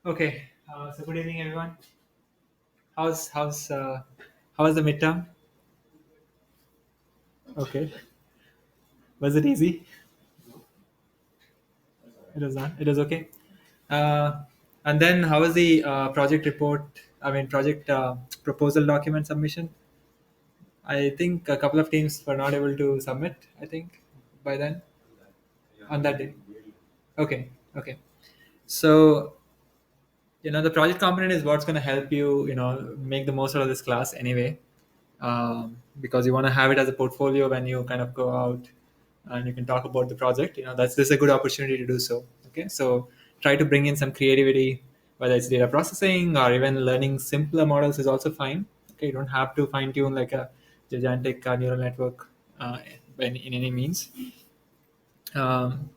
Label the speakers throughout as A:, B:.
A: Okay. So good evening, everyone. How's the midterm? Okay. Was it easy? It was not. It was okay. Uh, and then how was the project report? I mean, project proposal document submission. I think a couple of teams were not able to submit. I think by then on that day. Okay. Okay. So the project component is what's going to help you make the most out of this class anyway, because you want to have it as a portfolio when you kind of go out and you can talk about the project. That's this is a good opportunity to do so. Okay, so try to bring in some creativity, whether it's data processing or even learning simpler models is also fine. Okay, you don't have to fine tune like a gigantic neural network in any means. um,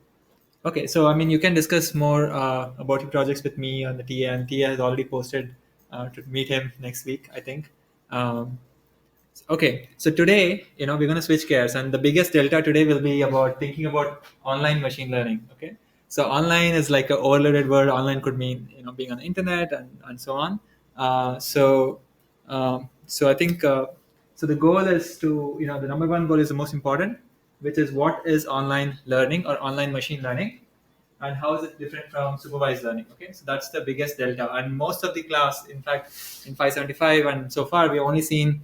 A: Okay, so I mean, you can discuss more about your projects with me on the TA, and TA has already posted to meet him next week, I think. Um, okay, so today, we're going to switch gears, and the biggest delta today will be about thinking about online machine learning. Okay, so online is like an overloaded word. Online could mean being on the internet and so on. So I think so. The goal is to the number one goal is the most important, which is what is online learning or online machine learning, and how is it different from supervised learning. Okay, so that's the biggest delta, and most of the class, in fact, in 575 and so far we've only seen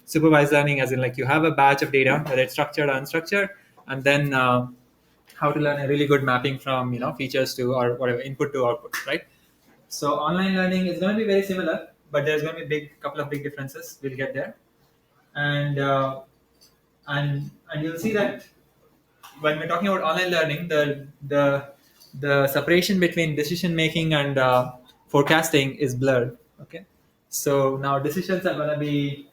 A: supervised learning, as in like you have a batch of data, whether it's structured or unstructured, and then how to learn a really good mapping from features to, or whatever, input to output, right? So online learning is going to be very similar, but there's going to be big couple of big differences. We'll get there. And uh, and and you'll see that when we're talking about online learning, the separation between decision making and forecasting is blurred. Okay, so now decisions are going to be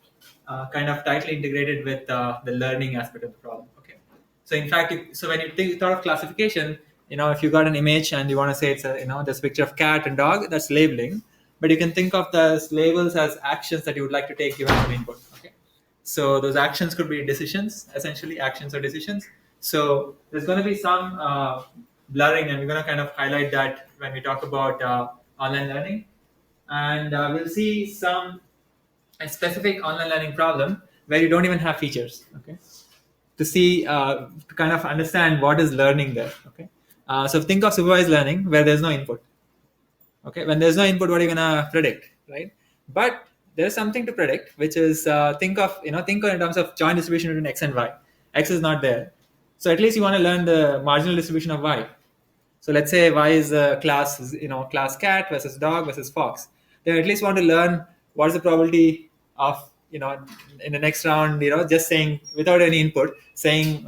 A: kind of tightly integrated with the learning aspect of the problem. Okay, so in fact, so when you think thought of classification, if you got an image and you want to say it's a this picture of cat and dog, that's labeling. But you can think of those labels as actions that you would like to take given some input. Okay, so those actions could be decisions, essentially actions or decisions. So there's going to be some blurring, and we're going to kind of highlight that when we talk about online learning. And we'll see some a specific online learning problem where you don't even have features. Okay, to see to kind of understand what is learning there. Okay, so think of supervised learning where there's no input. Okay, when there's no input, what are you gonna predict, right? But there's something to predict, which is think in terms of joint distribution between x and y. X is not there, so at least you want to learn the marginal distribution of y. So let's say y is a class, class cat versus dog versus fox. They at least want to learn what is the probability of, in the next round, just saying without any input, saying,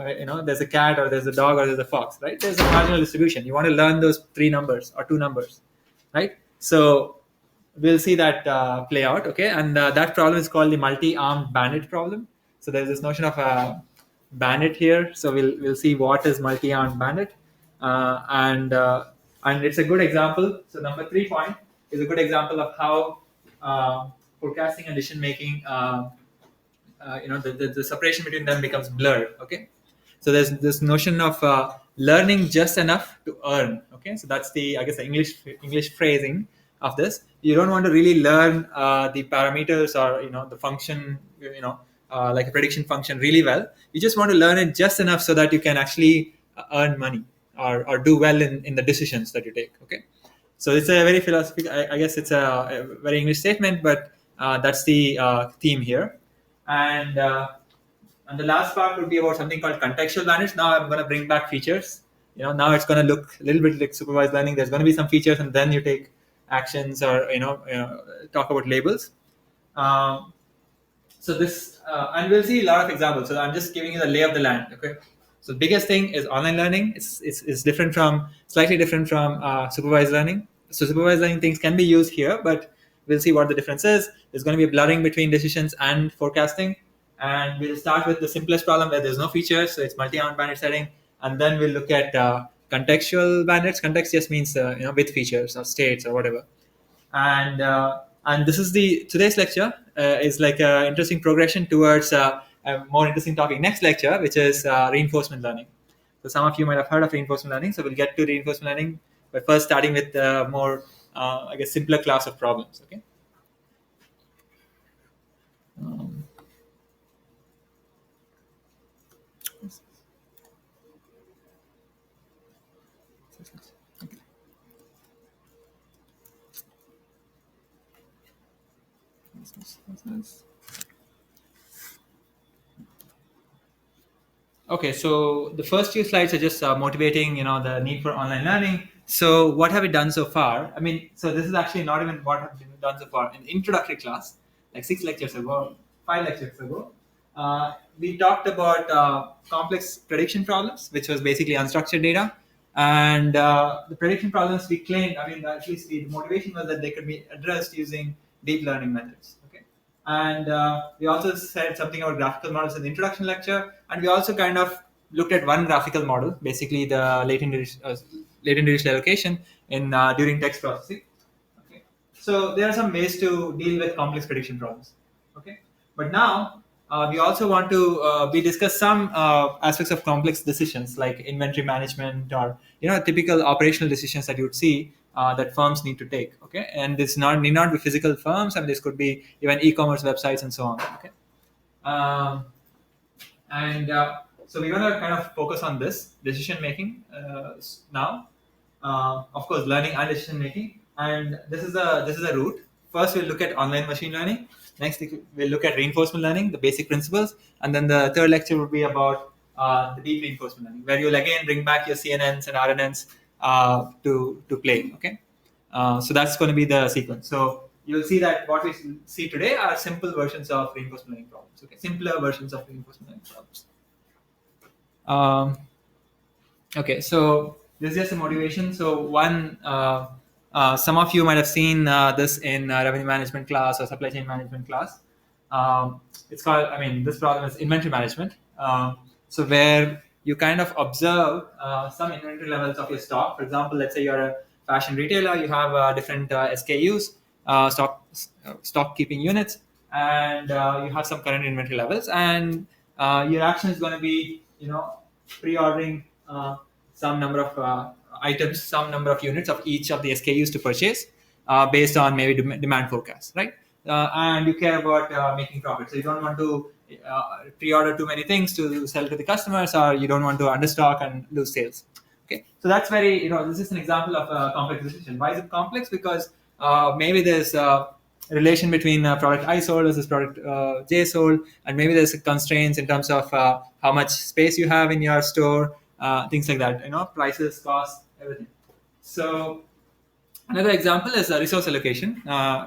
A: there's a cat or there's a dog or there's a fox, right? There's a marginal distribution. You want to learn those three numbers or two numbers, right? So we'll see that play out, okay? And that problem is called the multi-armed bandit problem. So there's this notion of a bandit here. So we'll see what is multi-armed bandit, and it's a good example. So number 3 point is a good example of how forecasting and decision making, the separation between them becomes blurred. Okay, so there's this notion of learning just enough to earn. Okay, so that's the, I guess, the English phrasing of this. You don't want to really learn the parameters or the function, like a prediction function really well. You just want to learn it just enough so that you can actually earn money, or do well in the decisions that you take. Okay, so it's a very philosophical, I guess it's a very English statement, but that's the theme here. And uh, and the last part would be about something called contextual bandits. Now I'm going to bring back features. Now it's going to look a little bit like supervised learning. There's going to be some features, and then you take actions, or talk about labels. Um, so this, and we'll see a lot of examples. So I'm just giving you the lay of the land. Okay. So the biggest thing is online learning. It's different from, slightly different from supervised learning. So supervised learning things can be used here, but we'll see what the difference is. There's going to be a blurring between decisions and forecasting, and we'll start with the simplest problem where there's no features. So it's multi-armed bandit setting, and then we'll look at contextual bandits. Context just means with features or states or whatever. And this is the today's lecture is like an interesting progression towards a more interesting topic next lecture, which is reinforcement learning. So some of you might have heard of reinforcement learning, so we'll get to reinforcement learning, but first starting with more I guess, simpler class of problems. Okay. Um, Okay, so the first few slides are just motivating, the need for online learning. So what have we done so far? I mean, so this is actually not even what have been done so far. In the introductory class, like 6 lectures ago, 5 lectures ago, we talked about complex prediction problems, which was basically unstructured data. And the prediction problems we claimed, I mean, at least the motivation was that they could be addressed using deep learning methods. Okay. And we also said something about graphical models in the introduction lecture. And we also kind of looked at one graphical model, basically the latent digital allocation in during text processing. Okay. So there are some ways to deal with complex prediction problems. Okay. But now we also want to we discuss some aspects of complex decisions like inventory management or typical operational decisions that you would see that firms need to take. Okay, and this need not be physical firms. I mean, this could be even e-commerce websites and so on. Okay, um, and so we're going to kind of focus on this decision making now. Of course, learning and decision making. And this is a route. First, we'll look at online machine learning. Next, we'll look at reinforcement learning, the basic principles, and then the third lecture will be about the deep reinforcement learning, where you'll again bring back your CNNs and RNNs to play. Okay, so that's going to be the sequence. So you'll see that what we see today are simple versions of reinforcement learning problems. Okay, simpler versions of reinforcement learning problems. Um, Okay, so this is just a motivation. So one, some of you might have seen this in revenue management class or supply chain management class. It's called, I mean, this problem is inventory management. So where you kind of observe some inventory levels of your stock. For example, let's say you're a fashion retailer, you have different SKUs, stock keeping units, and you have some current inventory levels, and your action is going to be, pre-ordering some number of items, some number of units of each of the SKUs to purchase based on maybe demand forecast, right? And you care about making profit. So you don't want to pre-order too many things to sell to the customers, or you don't want to understock and lose sales. Okay, so that's very, this is an example of a complex decision. Why is it complex? Because maybe there's a relation between product I sold versus product J sold, and maybe there's constraints in terms of how much space you have in your store, things like that. Prices, costs, everything. So another example is resource allocation,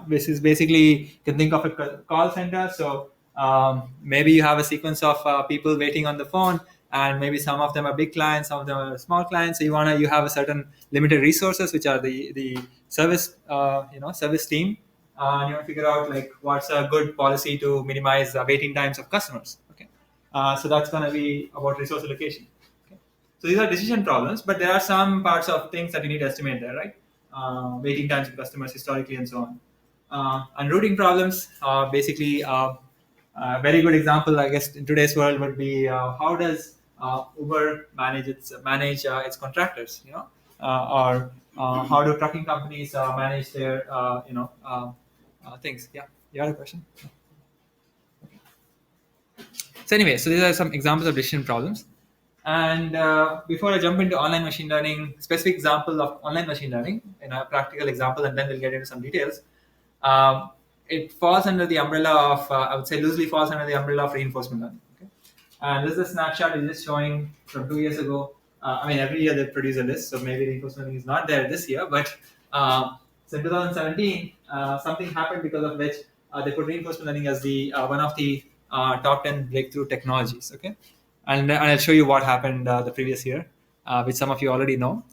A: which is basically you can think of a call center. So maybe you have a sequence of people waiting on the phone, and maybe some of them are big clients, some of them are small clients. So you have a certain limited resources, which are the service service team. And you want to figure out like what's a good policy to minimize waiting times of customers. Okay, so that's going to be about resource allocation. So these are decision problems, but there are some parts of things that you need to estimate there, right? Waiting times of customers historically and so on. And routing problems, basically, a very good example, I guess, in today's world would be how does Uber manage its contractors, or how do trucking companies manage their, things? Yeah, you had a question. So anyway, so these are some examples of decision problems. And before I jump into online machine learning, specific example of online machine learning, in a practical example, and then we'll get into some details. It falls under the umbrella of, I would say, loosely falls under the umbrella of reinforcement learning. Okay? And this is a snapshot. It's just showing from 2 years ago. I mean, every year they produce a list, so maybe reinforcement learning is not there this year. But so in 2017, something happened because of which they put reinforcement learning as the one of the top 10 breakthrough technologies. Okay. And I'll show you what happened the previous year, which some of you already know.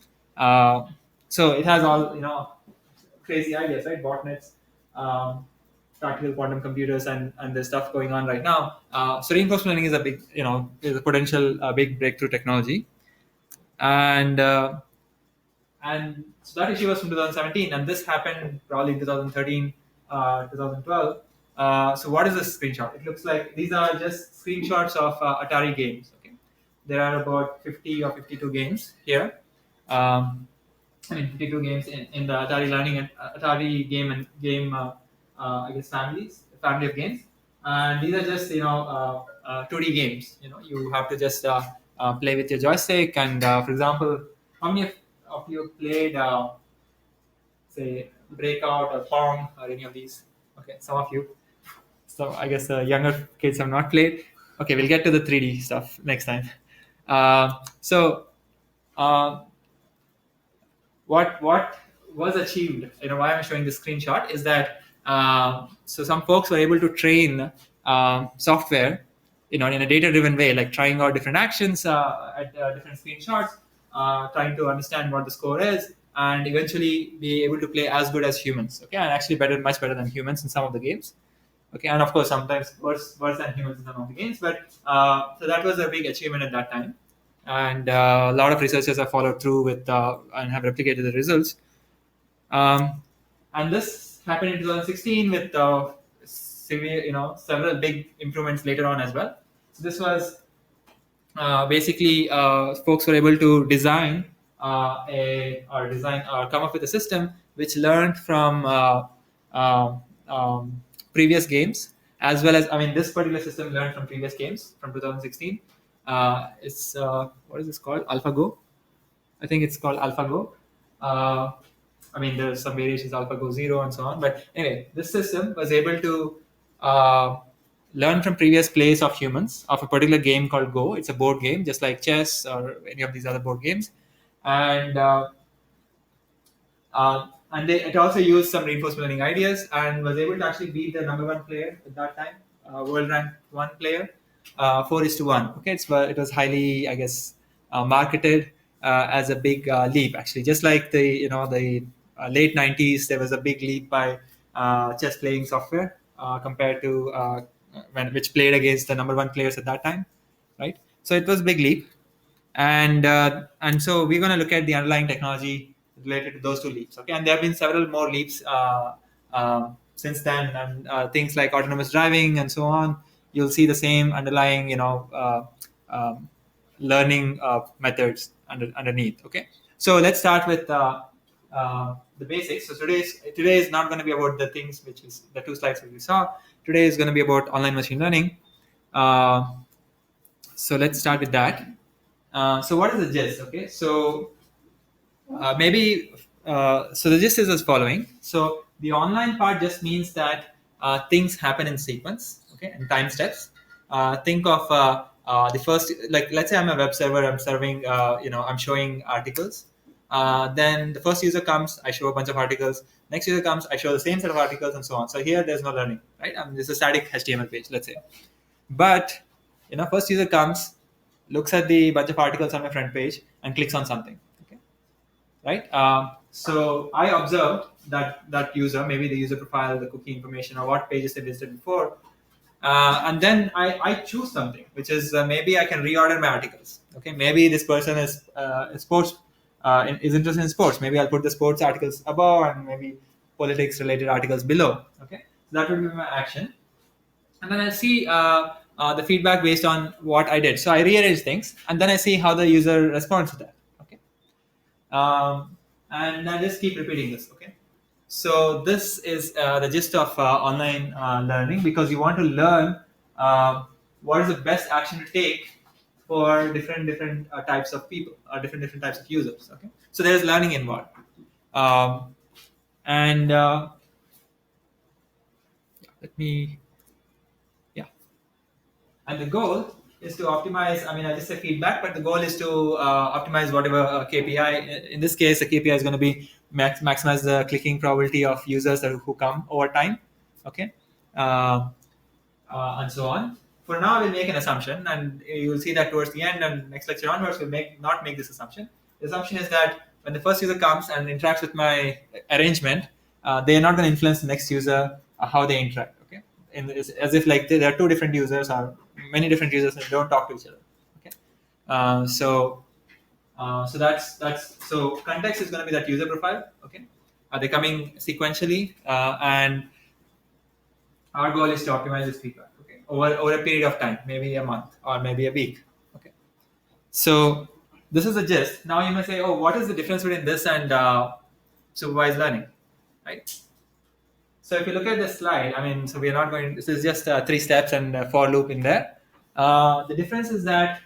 A: So it has all crazy ideas, right? Botnets, practical quantum computers, and there's stuff going on right now. So reinforcement learning is a big, is a potential big breakthrough technology, and so that issue was from 2017, and this happened probably in 2013, 2012. So what is this screenshot? It looks like these are just screenshots of Atari games. Okay, there are about 50 or 52 games here, I mean 52 games in the Atari learning and Atari game I guess family of games, and these are just 2D games. You have to just play with your joystick, and for example, how many of you played say Breakout or Pong or any of these? Okay, some of you. So I guess younger kids have not played. Okay, we'll get to the 3D stuff next time. So uh, what was achieved, why I'm showing this screenshot is that so some folks were able to train software in a data driven way, like trying out different actions at different screenshots, trying to understand what the score is, and eventually be able to play as good as humans, okay, and actually much better than humans in some of the games. Okay, and of course sometimes worse than humans in some of the games, but so that was a big achievement at that time, and a lot of researchers have followed through with and have replicated the results. And this happened in 2016 with several big improvements later on as well. So this was basically folks were able to design or come up with a system which learned from uh, um, previous games, as well as, I mean, this particular system learned from previous games from 2016. It's what is this called? AlphaGo. I think it's called AlphaGo. Uh, I mean, there's some variations, AlphaGo Zero and so on. But anyway, this system was able to uh, learn from previous plays of humans of a particular game called Go. It's a board game, just like chess or any of these other board games. And it also used some reinforcement learning ideas and was able to actually beat the number one player at that time, world ranked one player, 4:1. Okay, it was highly, I guess, marketed as a big leap. Actually, just like the late '90s, there was a big leap by chess playing software compared to which played against the number one players at that time, right? So it was a big leap, and so we're going to look at the underlying technology related to those two leaps. Okay, and there have been several more leaps since then, and things like autonomous driving and so on. You'll see the same underlying, learning methods underneath. Okay, so let's start with the basics. So today is not going to be about the things which is the two slides that we saw. Today is going to be about online machine learning. Uh, so let's start with that. So what is the gist? Okay, so so the gist is as following. So the online part just means that things happen in sequence, okay, and time steps. Think of the first, like let's say I'm a web server. I'm serving, I'm showing articles. Then the first user comes, I show a bunch of articles. Next user comes, I show the same set of articles, and so on. So here there's no learning, right? I mean, this is a static HTML page, let's say. But first user comes, looks at the bunch of articles on my front page, and clicks on something. Okay, right? So I observed that user, maybe the user profile, the cookie information, or what pages they visited before, and then I choose something, which is maybe I can reorder my articles. Okay, maybe this person is sports is interested in sports. Maybe I'll put the sports articles above, and maybe politics related articles below. Okay, so that would be my action, and then I see the feedback based on what I did. So I rearrange things, and then I see how the user responds to that. Okay, and I just keep repeating this. Okay, so this is the gist of online learning, because you want to learn what is the best action to take for different types of people or different types of users. Okay, so there's learning involved, um, and let me yeah. And the goal is to optimize. I mean, I just say feedback, but the goal is to optimize whatever KPI. In this case, the KPI is going to be maximize the clicking probability of users who come over time. Okay, uh, and so on. For now, we'll make an assumption, and you will see that towards the end and next lecture onwards, we'll not make this assumption. The assumption is that when the first user comes and interacts with my arrangement, they are not going to influence the next user how they interact. Okay, as if like there are two different users or many different users and don't talk to each other. Okay, so so context is going to be that user profile. Okay, are they coming sequentially, and our goal is to optimize this feedback, over a period of time, maybe a month or maybe a week. Okay, so this is the gist. Now you may say, oh, what is the difference between this and supervised learning, right? So if you look at this slide, I mean, so we are not going. This is just 3 steps and a for loop in there. The difference is that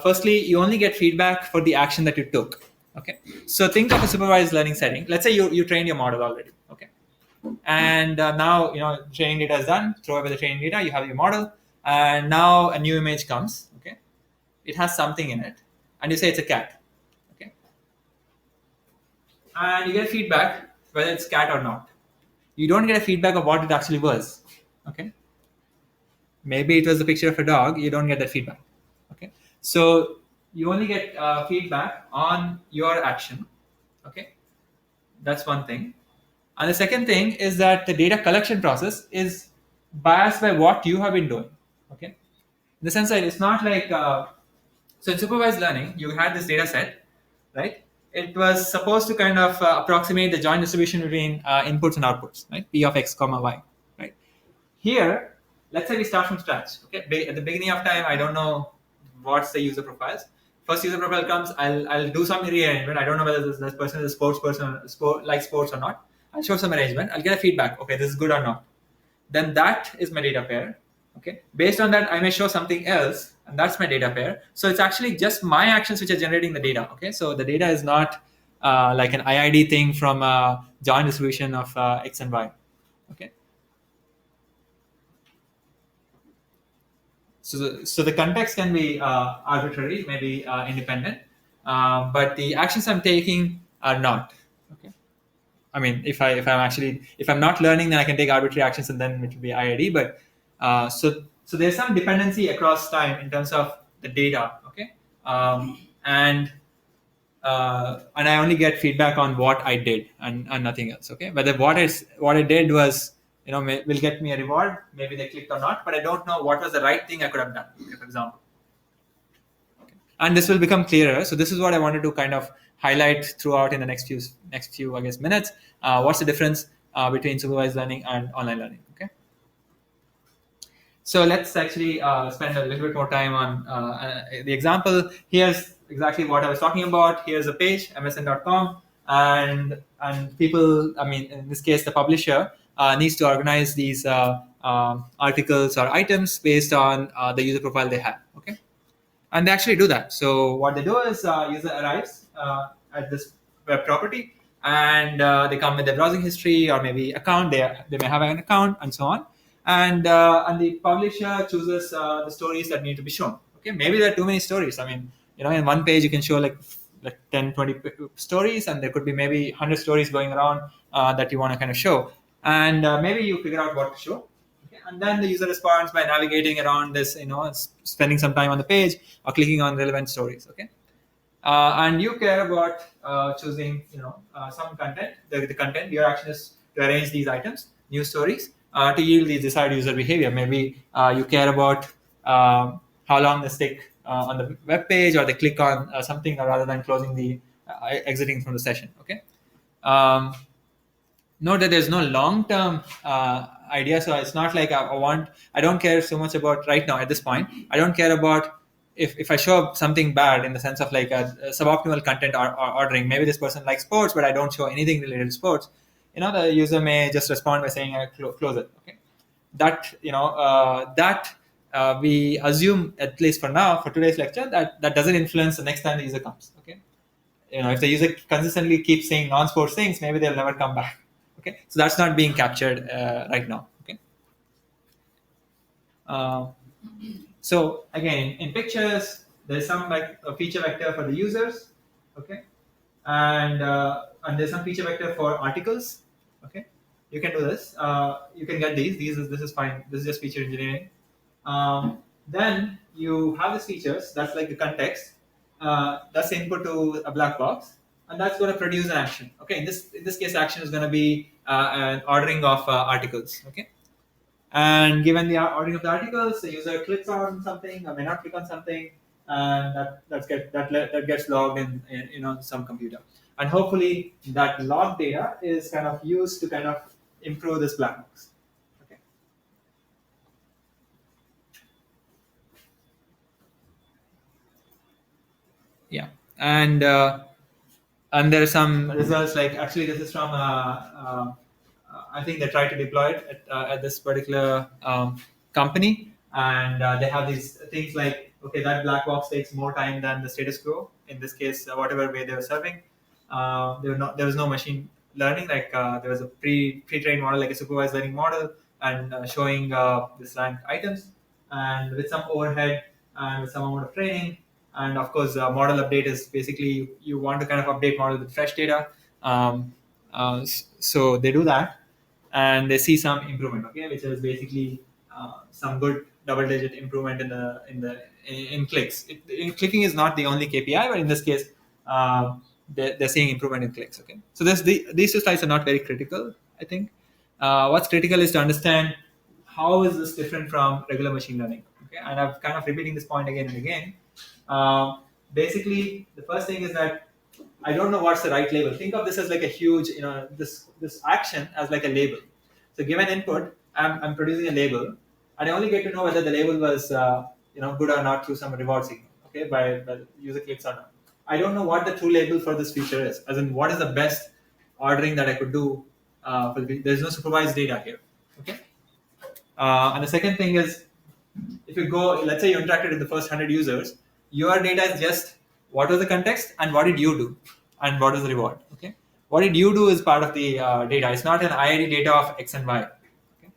A: firstly, you only get feedback for the action that you took. Okay. So think of a supervised learning setting. Let's say you trained your model already. Okay. And now training data is done. Throw away the training data. You have your model, and now a new image comes. Okay. It has something in it, and you say it's a cat. Okay. And you get feedback whether it's cat or not. You don't get a feedback of what it actually was. Okay. Maybe it was a picture of a dog. You don't get that feedback. Okay. So you only get feedback on your action. Okay. That's one thing. And the second thing is that the data collection process is biased by what you have been doing. Okay. In the sense that it's not like so in supervised learning, you had this data set, right? It was supposed to kind of approximate the joint distribution between inputs and outputs, right? P of x comma y, right? Here, let's say we start from scratch. Okay, at the beginning of time, I don't know what's the user profiles. First user profile comes, I'll do some rearrangement. I don't know whether this person is a sports person, like sports or not. I'll show some arrangement. I'll get a feedback. Okay, this is good or not. Then that is my data pair. Okay, based on that, I may show something else, and that's my data pair. So it's actually just my actions which are generating the data. Okay, so the data is not like an IID thing from a joint distribution of x and y. Okay. So the context can be arbitrary, maybe independent, but the actions I'm taking are not. Okay. I mean, if I'm not learning, then I can take arbitrary actions, and then it will be IID. But so there's some dependency across time in terms of the data. Okay, and I only get feedback on what I did and nothing else. Okay, whether what I did was will get me a reward, maybe they clicked or not, but I don't know what was the right thing I could have done. Okay, for example. Okay. And this will become clearer. So this is what I wanted to kind of highlight throughout in the next few I guess minutes. What's the difference between supervised learning and online learning? Okay. So let's actually spend a little bit more time on the example. Here's exactly what I was talking about. Here's a page, msn.com, and people, I mean, in this case, the publisher needs to organize these articles or items based on the user profile they have. Okay, and they actually do that. So what they do is user arrives at this web property, and they come with their browsing history or maybe account. They may have an account and so on. And the publisher chooses the stories that need to be shown. Okay, maybe there are too many stories. I mean, in one page you can show like 10, 20 stories, and there could be maybe 100 stories going around that you want to kind of show. And maybe you figure out what to show. Okay? And then the user responds by navigating around this, spending some time on the page or clicking on relevant stories. Okay. And you care about choosing, some content. The content, your action is to arrange these items, new stories, to yield the desired user behavior. Maybe you care about how long they stick on the web page, or they click on something rather than closing the exiting from the session. Okay. Note that there's no long-term idea, so it's not like I don't care so much about right now at this point. I don't care about if I show up something bad in the sense of like a suboptimal content or ordering. Maybe this person likes sports, but I don't show anything related to sports. The user may just respond by saying close it. Okay, that we assume, at least for now, for today's lecture, that doesn't influence the next time the user comes. Okay, if the user consistently keeps saying non-sports things, maybe they'll never come back. Okay, so that's not being captured right now. Okay. So again, in pictures, there's some like a feature vector for the users. Okay, and there's some feature vector for articles. Okay, you can do this. You can get these. This is fine. This is just feature engineering. Then you have these features. That's like the context. That's the input to a black box, and that's going to produce an action. Okay, in this case, action is going to be an ordering of articles. Okay, and given the ordering of the articles, the user clicks on something or may not click on something, and that gets logged in some computer, and hopefully that log data is kind of used to kind of improve this black box. Yeah, and there are some results like actually this is from I think they tried to deploy it at this particular company, and they have these things like okay, that black box takes more time than the status quo. In this case, whatever way they were serving, there was no machine learning. Like there was a pre-trained model, like a supervised learning model, and showing this ranked items, and with some overhead and with some amount of training, and of course model update is basically you want to kind of update model with fresh data. So they do that, and they see some improvement, okay, which is basically some good double digit improvement in clicks. Clicking is not the only KPI, but in this case they're seeing improvement in clicks. Okay, so these two slides are not very critical, I think. What's critical is to understand how is this different from regular machine learning. Okay, and I'm kind of repeating this point again and again. Basically, the first thing is that I don't know what's the right label. Think of this as like a huge, this action as like a label. So given input, I'm producing a label, and I only get to know whether the label was good or not through some reward signal. Okay, by user clicks or not. I don't know what the true label for this feature is. As in, what is the best ordering that I could do? There's no supervised data here. Okay, and the second thing is, if you go, let's say you interacted with the first 100 users, your data is just what was the context and what did you do and what is the reward. Okay, what did you do is part of the data. It's not an IID data of X and Y. Okay,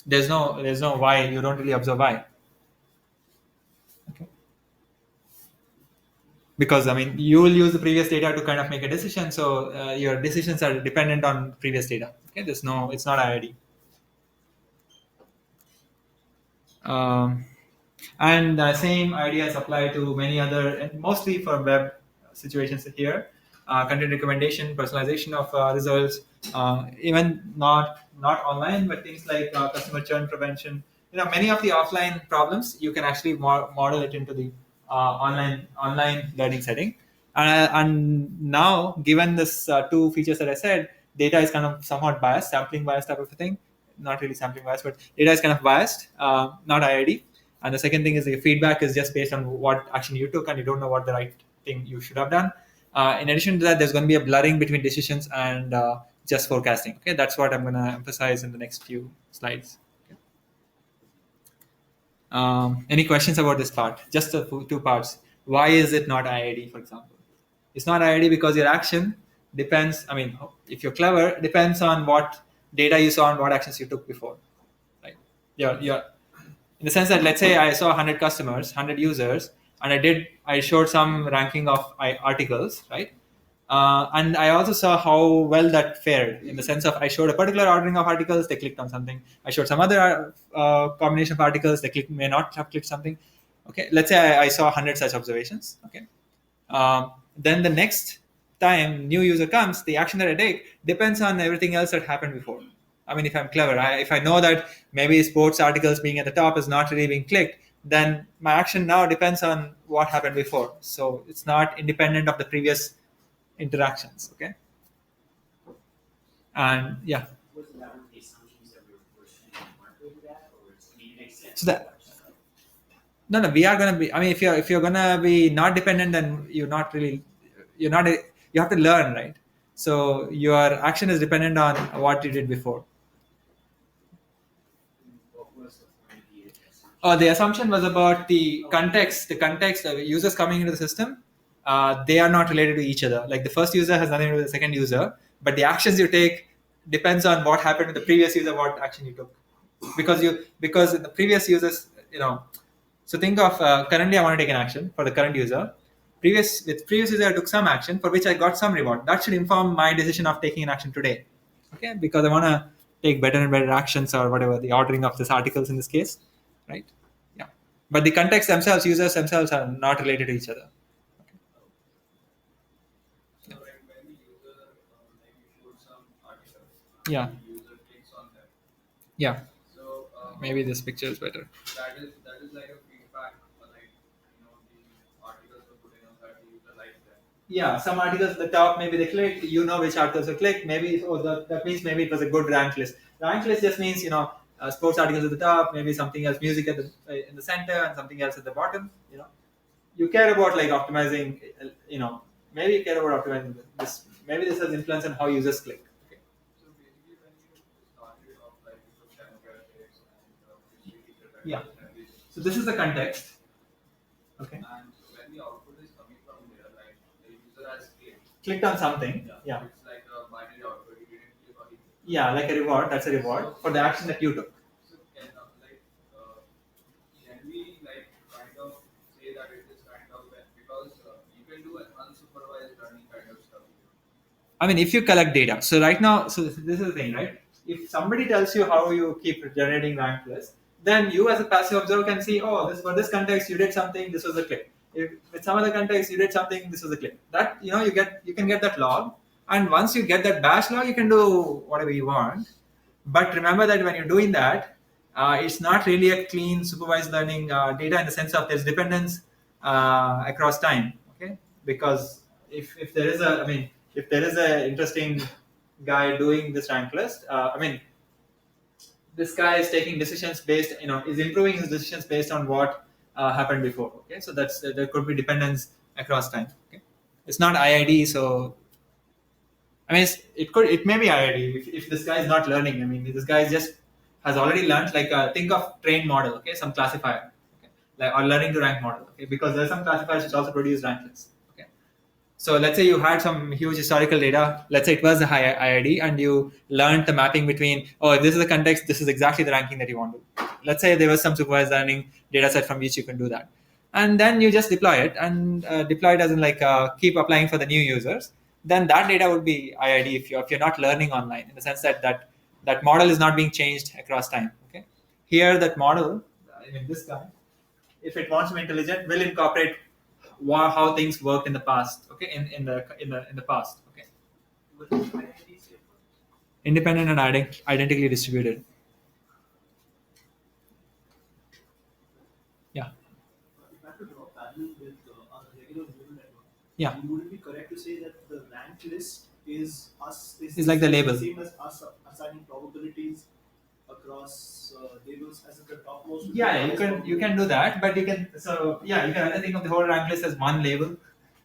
A: there's no Y. You don't really observe Y. Okay, because I mean you will use the previous data to kind of make a decision. So your decisions are dependent on previous data. Okay, it's not IID. Um, and the same ideas apply to many other, and mostly for web situations here. Content recommendation, personalization of results, even not online, but things like customer churn prevention. Many of the offline problems you can actually model it into the online learning setting. And now, given this two features that I said, data is kind of somewhat biased, sampling bias type of a thing. Not really sampling bias, but data is kind of biased, not IID. And the second thing is the feedback is just based on what action you took, and you don't know what the right thing you should have done. In addition to that, there's going to be a blurring between decisions and just forecasting. Okay, that's what I'm going to emphasize in the next few slides. Okay. Any questions about this part? Just the two parts. Why is it not IID, for example? It's not IID because your action depends. I mean, if you're clever, depends on what data you saw and what actions you took before. Right? Yeah. In the sense that, let's say I saw 100 customers, 100 users, and I showed some ranking of articles, right? And I also saw how well that fared, in the sense of I showed a particular ordering of articles, they clicked on something. I showed some other combination of articles, they may not have clicked something. Okay, let's say I saw 100 such observations. Okay, then the next time new user comes, the action that I take depends on everything else that happened before. I mean, if I'm clever, if I know that maybe sports articles being at the top is not really being clicked, then my action now depends on what happened before. So it's not independent of the previous interactions. Okay, and yeah. Was that one of the assumptions that we're saying weren't doing that, or it makes sense? So that no, we are gonna be. I mean, if you're gonna be not dependent, then you're not. You have to learn, right? So your action is dependent on what you did before. Oh, the assumption was about the context. The context of users coming into the system, they are not related to each other. Like the first user has nothing to do with the second user, but the actions you take depends on what happened with the previous user, what action you took. Because the previous users, So think of currently I want to take an action for the current user. With previous user I took some action for which I got some reward. That should inform my decision of taking an action today. Okay, because I want to take better and better actions or whatever the ordering of these articles in this case, right? Yeah, but the context themselves, users themselves, are not related to each other. Okay. So when the user maybe showed some articles, yeah, the user clicks on them. Yeah. So maybe this picture is better. That is like a feedback, like the articles are good enough that the user likes them. Yeah, some articles at the top, maybe they clicked. You know which articles are clicked. Maybe that means maybe it was a good rank list. Rank list just means sports articles at the top, maybe something else, music at the in the center, and something else at the bottom. you care about like optimizing, maybe you care about optimizing this. Maybe this has influence on how users click. Okay.
B: So basically, when you started off like you took demographics and history,
A: Yeah.
B: and everything.
A: So this is the context. Okay.
B: And so when the output is coming from there, like the user has
A: Clicked on something. Yeah.
B: it's like a binary output. You didn't click on it.
A: Yeah, like a reward. That's a reward for the action that you took.
B: So can we like kind of say that it is kind of because you can do an unsupervised learning kind of stuff.
A: I mean, if you collect data. So right now, so this is the thing, right? If somebody tells you how you keep generating rank lists, then you as a passive observer can see, oh, this for this context you did something, this was a click. If with some other context you did something, this was a click. That you can get that log, and once you get that bash log, you can do whatever you want. But remember that when you're doing that, it's not really a clean supervised learning data in the sense of there's dependence across time. Okay, because if there is a, I mean, if there is a interesting guy doing this rank list, I mean, this guy is taking decisions based, is improving his decisions based on what happened before. Okay, so that's there could be dependence across time. Okay, it's not IID, so I mean, it may be IID if this guy is not learning. I mean, this guy just has already learned. Like think of trained model, okay, some classifier, okay, like or learning to rank model, okay, because there are some classifiers which also produce rank lists. Okay, so let's say you had some huge historical data. Let's say it was a high IID, and you learned the mapping between, oh, if this is the context, this is exactly the ranking that you want to. Let's say there was some supervised learning data set from which you can do that, and then you just deploy it, and deploy doesn't like keep applying for the new users. Then that data would be IID if you're not learning online, in the sense that model is not being changed across time. Okay, here that model, I mean this guy, if it wants to be intelligent, will incorporate how things worked in the past. Okay, in the past. Okay, independent and identically distributed. Yeah.
B: If I have to draw parallel with a regular neural network,
A: Yeah.
B: would it be correct to say that the ranked list is
A: It's like the label.
B: same as us assigning probabilities across labels as the topmost?
A: Yeah, you can do that, but you can, so yeah, you can either think of the whole rank list as one label.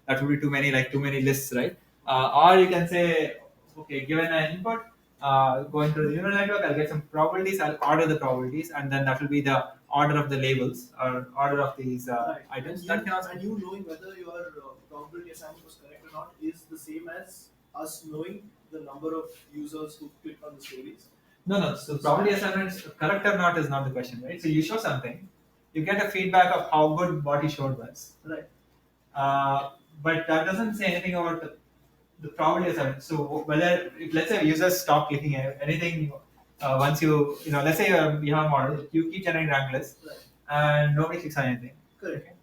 A: That would be too many, like too many lists, right? Or you can say, okay, given an input, going through the neural network, I'll get some probabilities, I'll order the probabilities, and then that will be the order of the labels or order of these
B: Right.
A: items.
B: And
A: That can also,
B: you knowing whether your probability assignment was correct or not is the same as us knowing the number of users who clicked on the stories.
A: no. So probability assignments, correct or not, is not the question, right? So you show something, you get a feedback of how good what you showed was.
B: Right.
A: But that doesn't say anything about the probability assignment. So whether, if, let's say users stop clicking anything once let's say you have a model, you keep generating rank lists,
B: Right.
A: and nobody clicks on anything.
B: Correct.
A: Okay.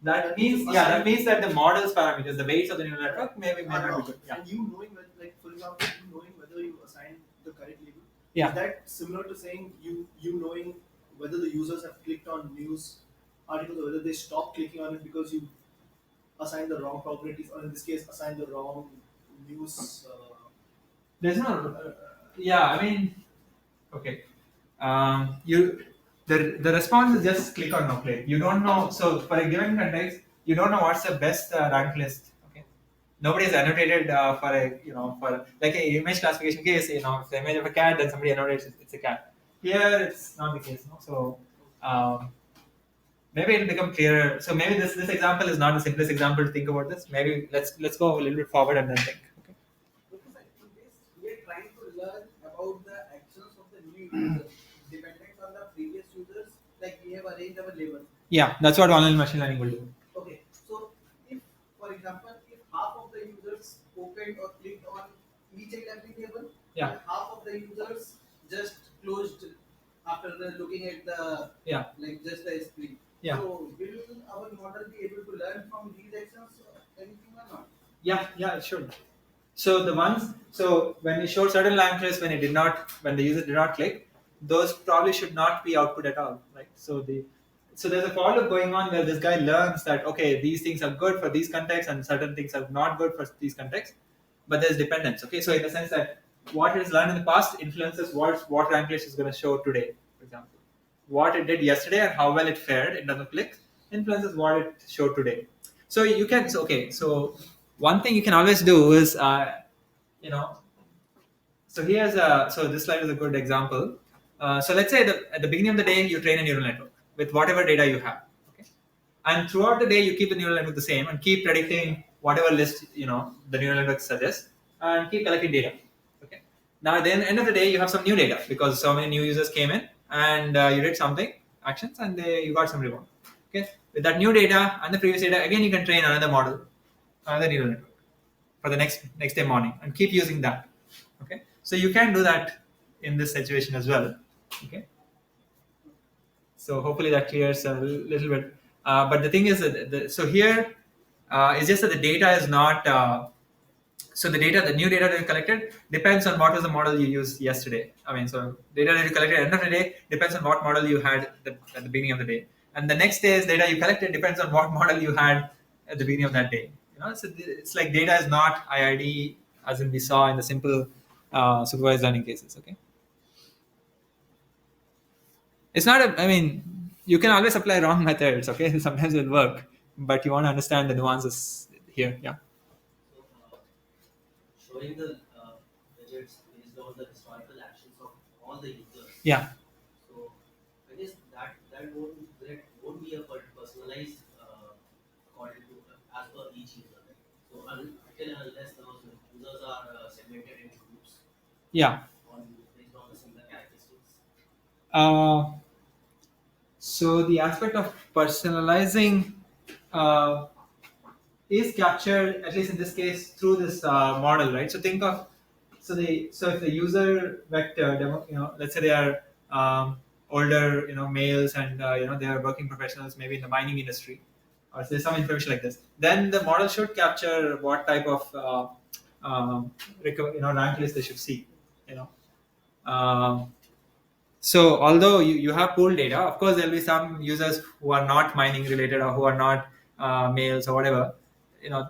A: That means that means that the model's parameters, the weights of the neural network, may not be good. Yeah.
B: And you knowing whether, like for example, you knowing whether you assign the correct label.
A: Yeah.
B: Is that similar to saying you knowing whether the users have clicked on news articles or whether they stop clicking on it because you assign the wrong probabilities, or in this case, assign the wrong news?
A: There's no. Yeah, I mean, okay. You the response is just click or no click. You don't know. So for a given context, you don't know what's the best rank list. Okay. Nobody has annotated for a for like a image classification case. If the image of a cat, then somebody annotates it's a cat. Here it's not the case. No? So maybe it'll become clearer. So maybe this example is not the simplest example to think about this. Maybe let's go a little bit forward and then think. Okay.
B: Because in this, we are trying to learn about the actions of the new users, dependent on the previous users. Like we have arranged our labels.
A: Yeah, that's what online machine learning will do.
B: Okay, so if, for example, if half of the users opened or clicked on each and every label,
A: Yeah.
B: and half of the users just closed after looking at the like just the screen.
A: Yeah.
B: So will our model be able to learn from these actions or anything or not?
A: Yeah, it should. So when you showed certain rank lists when the user did not click, those probably should not be output at all, right? So there's a follow going on where this guy learns that okay, these things are good for these contexts and certain things are not good for these contexts, but there's dependence. Okay, so in the sense that what it has learned in the past influences what rank list is going to show today, for example. What it did yesterday and how well it fared in terms of clicks influences what it showed today. So you can, so, okay, so one thing you can always do is, you know, so here's a, so this slide is a good example. So let's say that at the beginning of the day, you train a neural network with whatever data you have. Okay, and throughout the day, you keep the neural network the same and keep predicting whatever list the neural network suggests and keep collecting data. Okay. Now at the end of the day, you have some new data because so many new users came in and you did something actions and you got some reward. Okay. With that new data and the previous data, again you can train another model, another neural network for the next day morning and keep using that. Okay, so you can do that in this situation as well. Okay, so hopefully that clears a little bit. But the thing is that so here it's just that the data is not so the data, the new data that you collected depends on what was the model you used yesterday. I mean, so data that you collected at the end of the day depends on what model you had at the beginning of the day, and the next day's data you collected depends on what model you had at the beginning of that day. So it's like data is not IID as in we saw in the simple supervised learning cases. Okay, it's not a. I mean, you can always apply wrong methods. Okay, sometimes it'll work, but you want to understand the nuances here. Yeah.
C: So, showing the widgets based on the historical actions of all the users.
A: Yeah.
C: So, I guess that won't be a personalized according to as per each user. Right? So, until and unless those users are segmented into groups
A: Yeah.
C: on based on the similar characteristics.
A: Uh, so the aspect of personalizing uh, is captured, at least in this case, through this model, right? So think of, so if the user vector demo, let's say they are older, males, and they are working professionals, maybe in the mining industry, or there's some information like this, then the model should capture what type of rank list they should see, you know. Um, So although you have pooled data, of course there'll be some users who are not mining related or who are not males or whatever. You know,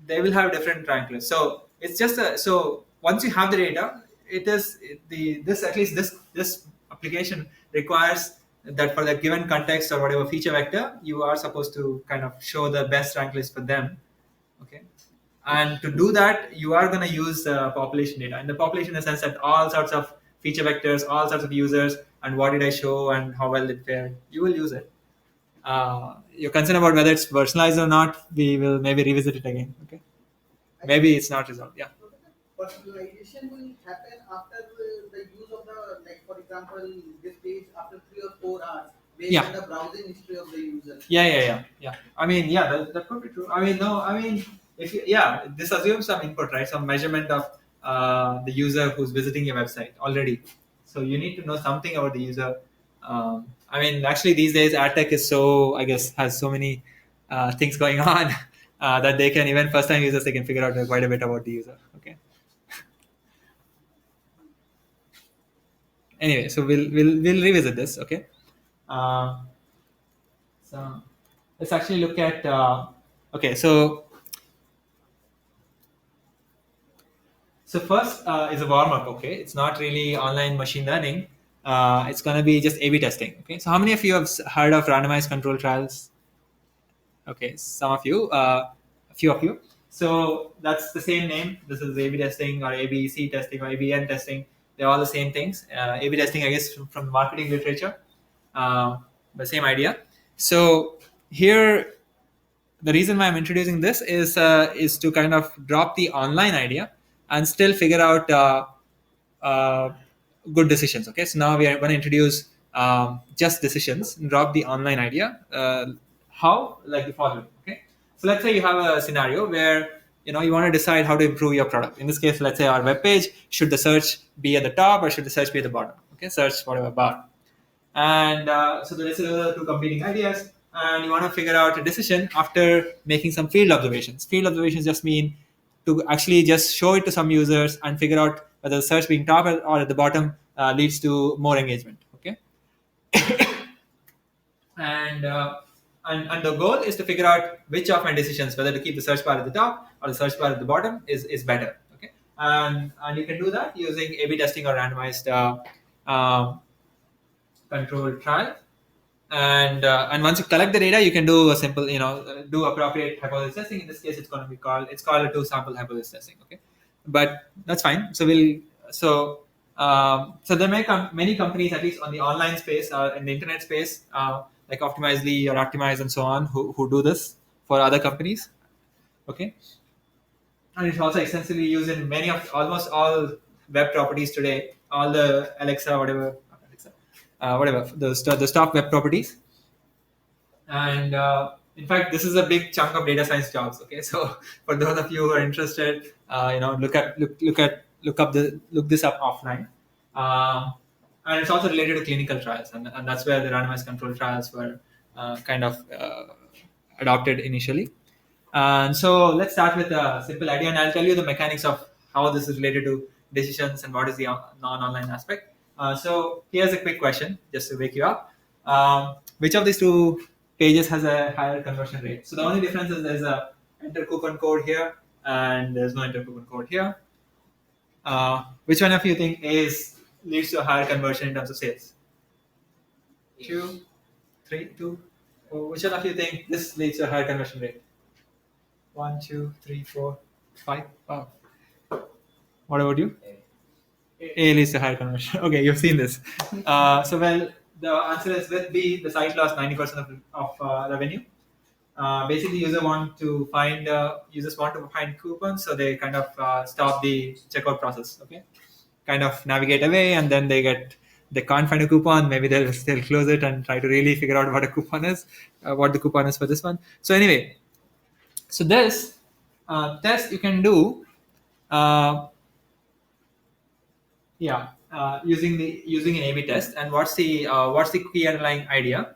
A: they will have different rank lists. So it's just so once you have the data, it is the this at least this application requires that for the given context or whatever feature vector, you are supposed to kind of show the best rank list for them. Okay, and to do that, you are going to use population data. And the population in the sense that all sorts of feature vectors, all sorts of users, and what did I show and how well it fared. You will use it. You're concerned about whether it's personalized or not. We will maybe revisit it again. Okay. Maybe it's not resolved. Yeah.
D: Personalization will happen after the use of the, like for example, this page after 3 or 4 hours based
A: Yeah.
D: on the browsing history of the user.
A: Yeah. I mean, yeah, that could be true. I mean, no, I mean, if you, yeah, this assumes some input, right? Some measurement of the user who's visiting your website already. So you need to know something about the user. I mean, actually, these days, ad tech is so, I guess, has so many things going on that they can, even first time users, they can figure out quite a bit about the user. Okay. Anyway, so we'll revisit this. Okay. Uh, so let's actually look at. Okay, so first is a warm up. Okay, it's not really online machine learning. It's going to be just A/B testing. Okay, so how many of you have heard of randomized control trials? Okay, some of you, a few of you. So that's the same name. This is A/B testing or ABC testing or ABN testing. They're all the same things. A/B testing, I guess, from marketing literature. The same idea. So here, the reason why I'm introducing this is to kind of drop the online idea and still figure out uh, good decisions. Okay, so now we are going to introduce just decisions and drop the online idea. How? Like the following. Okay, so let's say you have a scenario where you want to decide how to improve your product. In this case, let's say our web page, should the search be at the top or should the search be at the bottom? Okay, search whatever bar. And so let's say there are two competing ideas, and you want to figure out a decision after making some field observations. Field observations just mean to actually just show it to some users and figure out whether the search being top or at the bottom leads to more engagement. Okay, and, uh, and the goal is to figure out which of my decisions, whether to keep the search bar at the top or the search bar at the bottom, is better. Okay, and you can do that using A/B testing or randomized controlled trial. And once you collect the data, you can do a simple, do appropriate hypothesis testing. In this case, it's called a two sample hypothesis testing. Okay, but that's fine. So there may come many companies, at least on the online space or in the internet space, like Optimizely or Optimize and so on, who do this for other companies. Okay, and it's also extensively used in many of almost all web properties today. All the Alexa, whatever, not Alexa, whatever the stock web properties. And in fact, this is a big chunk of data science jobs. Okay, so for those of you who are interested, look this up offline. And it's also related to clinical trials, and that's where the randomized control trials were kind of adopted initially. And so let's start with a simple idea, and I'll tell you the mechanics of how this is related to decisions and what is the non-online aspect. So here's a quick question, just to wake you up. Which of these two pages has a higher conversion rate? So the only difference is there's a enter coupon code here, and there's no enter coupon code here. Which one of you think leads to a higher conversion in terms of sales? 2, 3, 2. Or which one of you think this leads to a higher conversion rate? 1, 2, 3, 4, 5. Wow. What about you? A leads to higher conversion. Okay, you've seen this. The answer is with B, the site lost 90% of revenue. Basically, users want to find coupons, so they kind of stop the checkout process. Okay, kind of navigate away, and then they can't find a coupon. Maybe they'll close it and try to really figure out what a coupon is, what the coupon is for this one. So anyway, so this test you can do, using an A/B test. And what's the key underlying idea?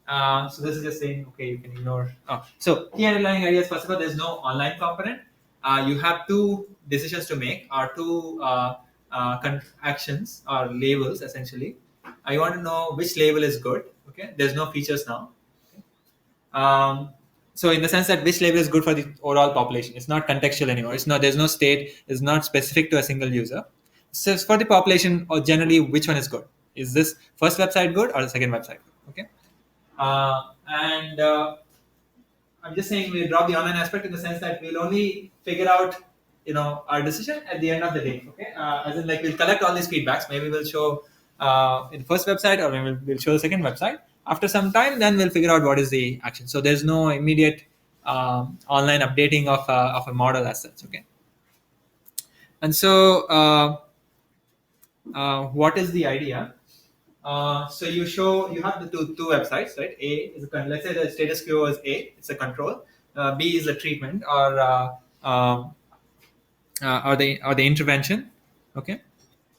A: So this is just saying, okay, you can ignore. So key underlying ideas. First of all, there's no online component. You have two decisions to make, or two actions or labels essentially. You want to know which label is good. Okay, there's no features now. So in the sense that which label is good for the overall population, it's not contextual anymore. There's no state. It's not specific to a single user. So for the population, or generally, which one is good? Is this first website good or the second website good? Okay. And I'm just saying we'll drop the online aspect in the sense that we'll only figure out, our decision at the end of the day. Okay, as in like we'll collect all these feedbacks. Maybe we'll show in the first website, or maybe we'll show the second website. After some time, then we'll figure out what is the action. So there's no immediate online updating of a model as such. Okay, and so what is the idea? So you have the two websites, right? A is let's say the status quo is A, it's a control. B is the treatment, or the intervention. Okay,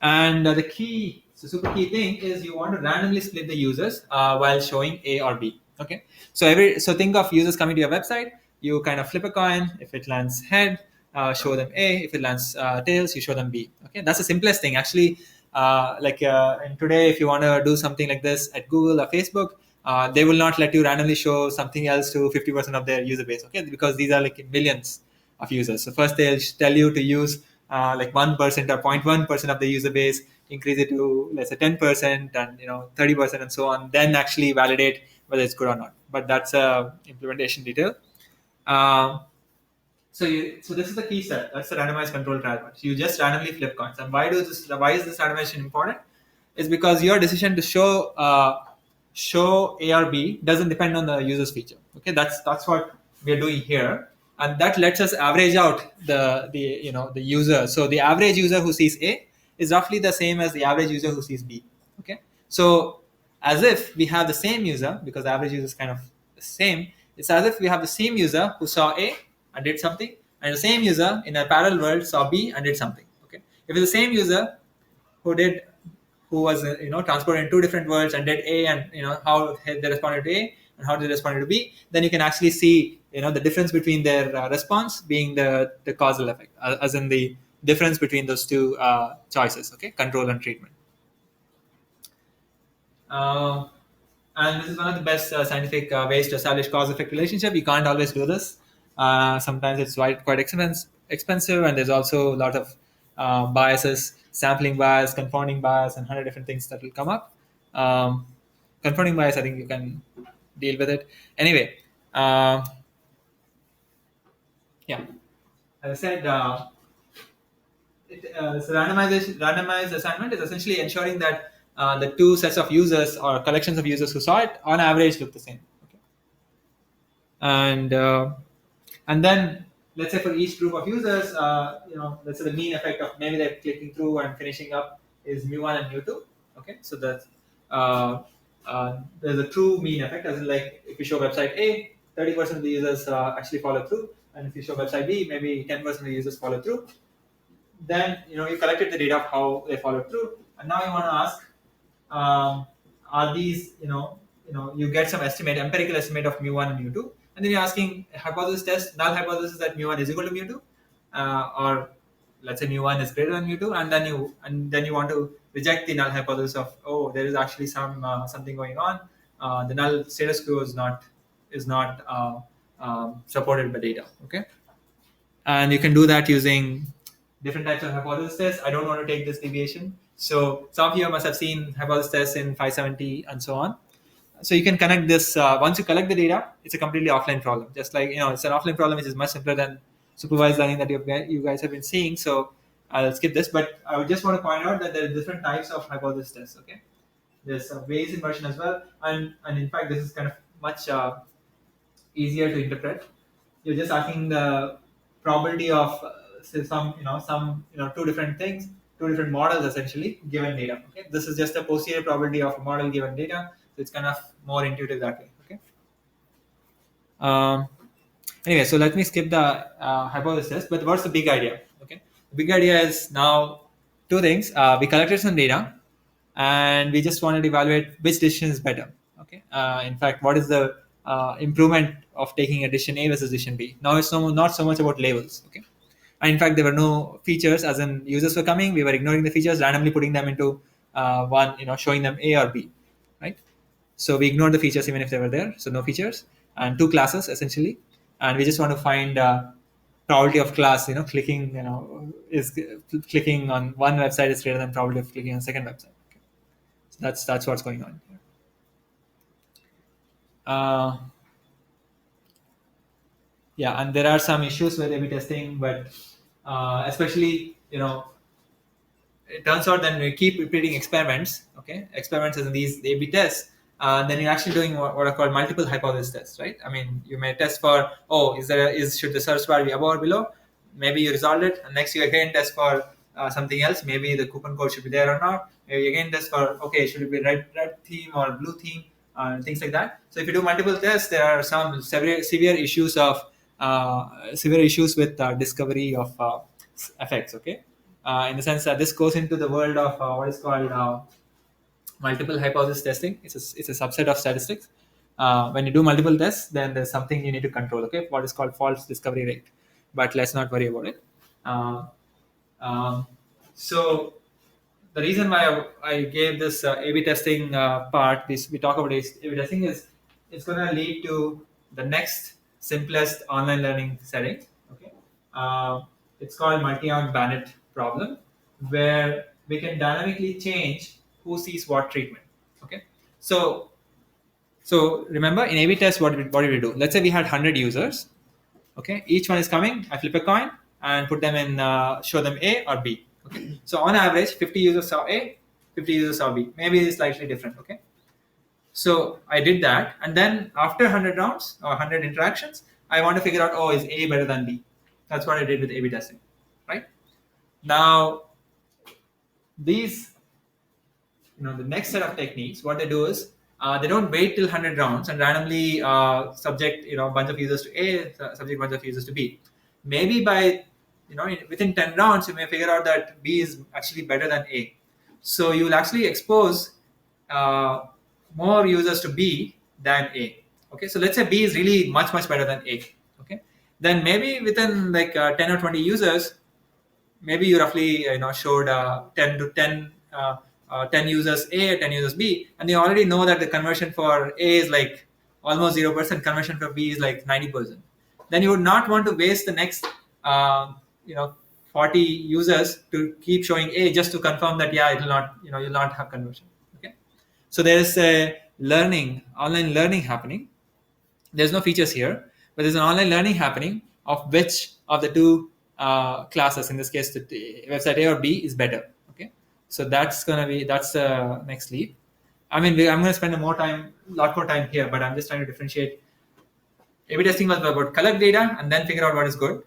A: and the super key thing is you want to randomly split the users while showing A or B. Okay, so think of users coming to your website. You kind of flip a coin. If it lands head, show them A. If it lands tails, you show them B. Okay, that's the simplest thing actually. And today, if you want to do something like this at Google or Facebook, they will not let you randomly show something else to 50% of their user base. Okay, because these are like millions of users. So first they'll tell you to use like 1% or 0.1% of the user base, increase it to let's say 10% and 30% and so on. Then actually validate whether it's good or not. But that's a implementation detail. So this is the key step. That's the randomized control trial. You just randomly flip coins. And why is this randomization important? Is because your decision to show A or B doesn't depend on the user's feature. Okay, that's what we are doing here, and that lets us average out the user. So the average user who sees A is roughly the same as the average user who sees B. Okay, so as if we have the same user, because the average user is kind of the same. It's as if we have the same user who saw A and did something, and the same user in a parallel world saw B and did something. Okay, if it's the same user who was transported in two different worlds and did A, and how they responded to A and how they responded to B, then you can actually see the difference between their response being the causal effect, as in the difference between those two choices. Okay, control and treatment. And this is one of the best scientific ways to establish cause-effect relationship. You can't always do this. Sometimes it's quite expensive, and there's also a lot of biases, sampling bias, confounding bias, and 100 different things that will come up. confounding bias, I think you can deal with it. Anyway, yeah, as I said, so randomized assignment is essentially ensuring that the two sets of users or collections of users who saw it on average look the same. Okay? And then let's say for each group of users, let's say the mean effect of maybe they're clicking through and finishing up is mu1 and mu2. Okay, so that's there's a true mean effect, as in like if you show website A, 30% of the users actually follow through, and if you show website B, maybe 10% of the users follow through. Then you collected the data of how they followed through, and now you want to ask, are these you get some empirical estimate of mu1 and mu2, and then you're asking hypothesis test, null hypothesis that mu1 is equal to mu2, or let's say mu1 is greater than mu2, and then you want to reject the null hypothesis of, oh, there is actually something going on. The null status quo is not supported by data. Okay, and you can do that using different types of hypothesis tests. I don't want to take this deviation. So some of you must have seen hypothesis tests in 570 and so on. So you can connect this. Once you collect the data, it's a completely offline problem. Just like, it's an offline problem which is much simpler than supervised learning that you guys have been seeing. So I'll skip this, but I would just want to point out that there are different types of hypothesis tests. Okay, there's a Bayes inversion as well, and in fact this is kind of much easier to interpret. You're just asking the probability of say some two different things, two different models essentially given data. Okay, this is just a posterior probability of a model given data, so it's kind of more intuitive that way. Okay. Anyway, so let me skip the hypothesis. But what's the big idea? Okay, the big idea is now two things. We collected some data, and we just wanted to evaluate which decision is better. Okay. In fact, what is the improvement of taking a decision A versus decision B? Now it's not so much about labels. Okay. And in fact, there were no features, as in users were coming, we were ignoring the features, randomly putting them into one, showing them A or B, right? So we ignored the features even if they were there, so no features, and two classes essentially, and we just want to find probability of class, clicking, is clicking on one website is greater than probability of clicking on the second website. Okay. So that's what's going on here. Yeah, and there are some issues with A/B testing, but especially, it turns out that when we keep repeating experiments, okay, experiments as in these A/B tests, then you're actually doing what are called multiple hypothesis tests, right? I mean, you may test for, should the search bar be above or below? Maybe you resolved it, and next you again test for something else. Maybe the coupon code should be there or not. Maybe again test for, okay, should it be red theme or blue theme, things like that. So if you do multiple tests, there are some severe issues with discovery of effects. Okay, in the sense that this goes into the world of what is called multiple hypothesis testing. It's a subset of statistics. When you do multiple tests, then there's something you need to control. Okay, what is called false discovery rate. But let's not worry about it. So the reason why I gave this A/B testing part, we talk about A/B testing, is it's going to lead to the next simplest online learning setting. Okay, it's called multi-armed bandit problem, where we can dynamically change who sees what treatment. Okay, so remember in A/B test, what did we do? Let's say we had 100 users. Okay, each one is coming. I flip a coin and put them in, show them A or B. Okay, so on average, 50 users saw A, 50 users saw B. Maybe it's slightly different. Okay, so I did that, and then after 100 rounds or 100 interactions, I want to figure out, oh, is A better than B? That's what I did with A/B testing, right? Now, these, the next set of techniques, what they do is they don't wait till 100 rounds and randomly subject, a bunch of users to A, subject a bunch of users to B. Maybe by, within 10 rounds, you may figure out that B is actually better than A. So you will actually expose more users to B than A. Okay, so let's say B is really much better than A. Okay, then maybe within like 10 or 20 users, maybe you roughly showed 10 users A, 10 users B, and you already know that the conversion for A is like almost 0%. Conversion for B is like 90%. Then you would not want to waste the next 40 users to keep showing A just to confirm that, yeah, it will not, you'll not have conversion. Okay, so there is a online learning happening. There's no features here, but there's an online learning happening of which of the two classes, in this case, the website A or B is better. Okay, so that's the next leap. I mean, I'm going to spend a lot more time here, but I'm just trying to differentiate. A/B testing was about collect data and then figure out what is good.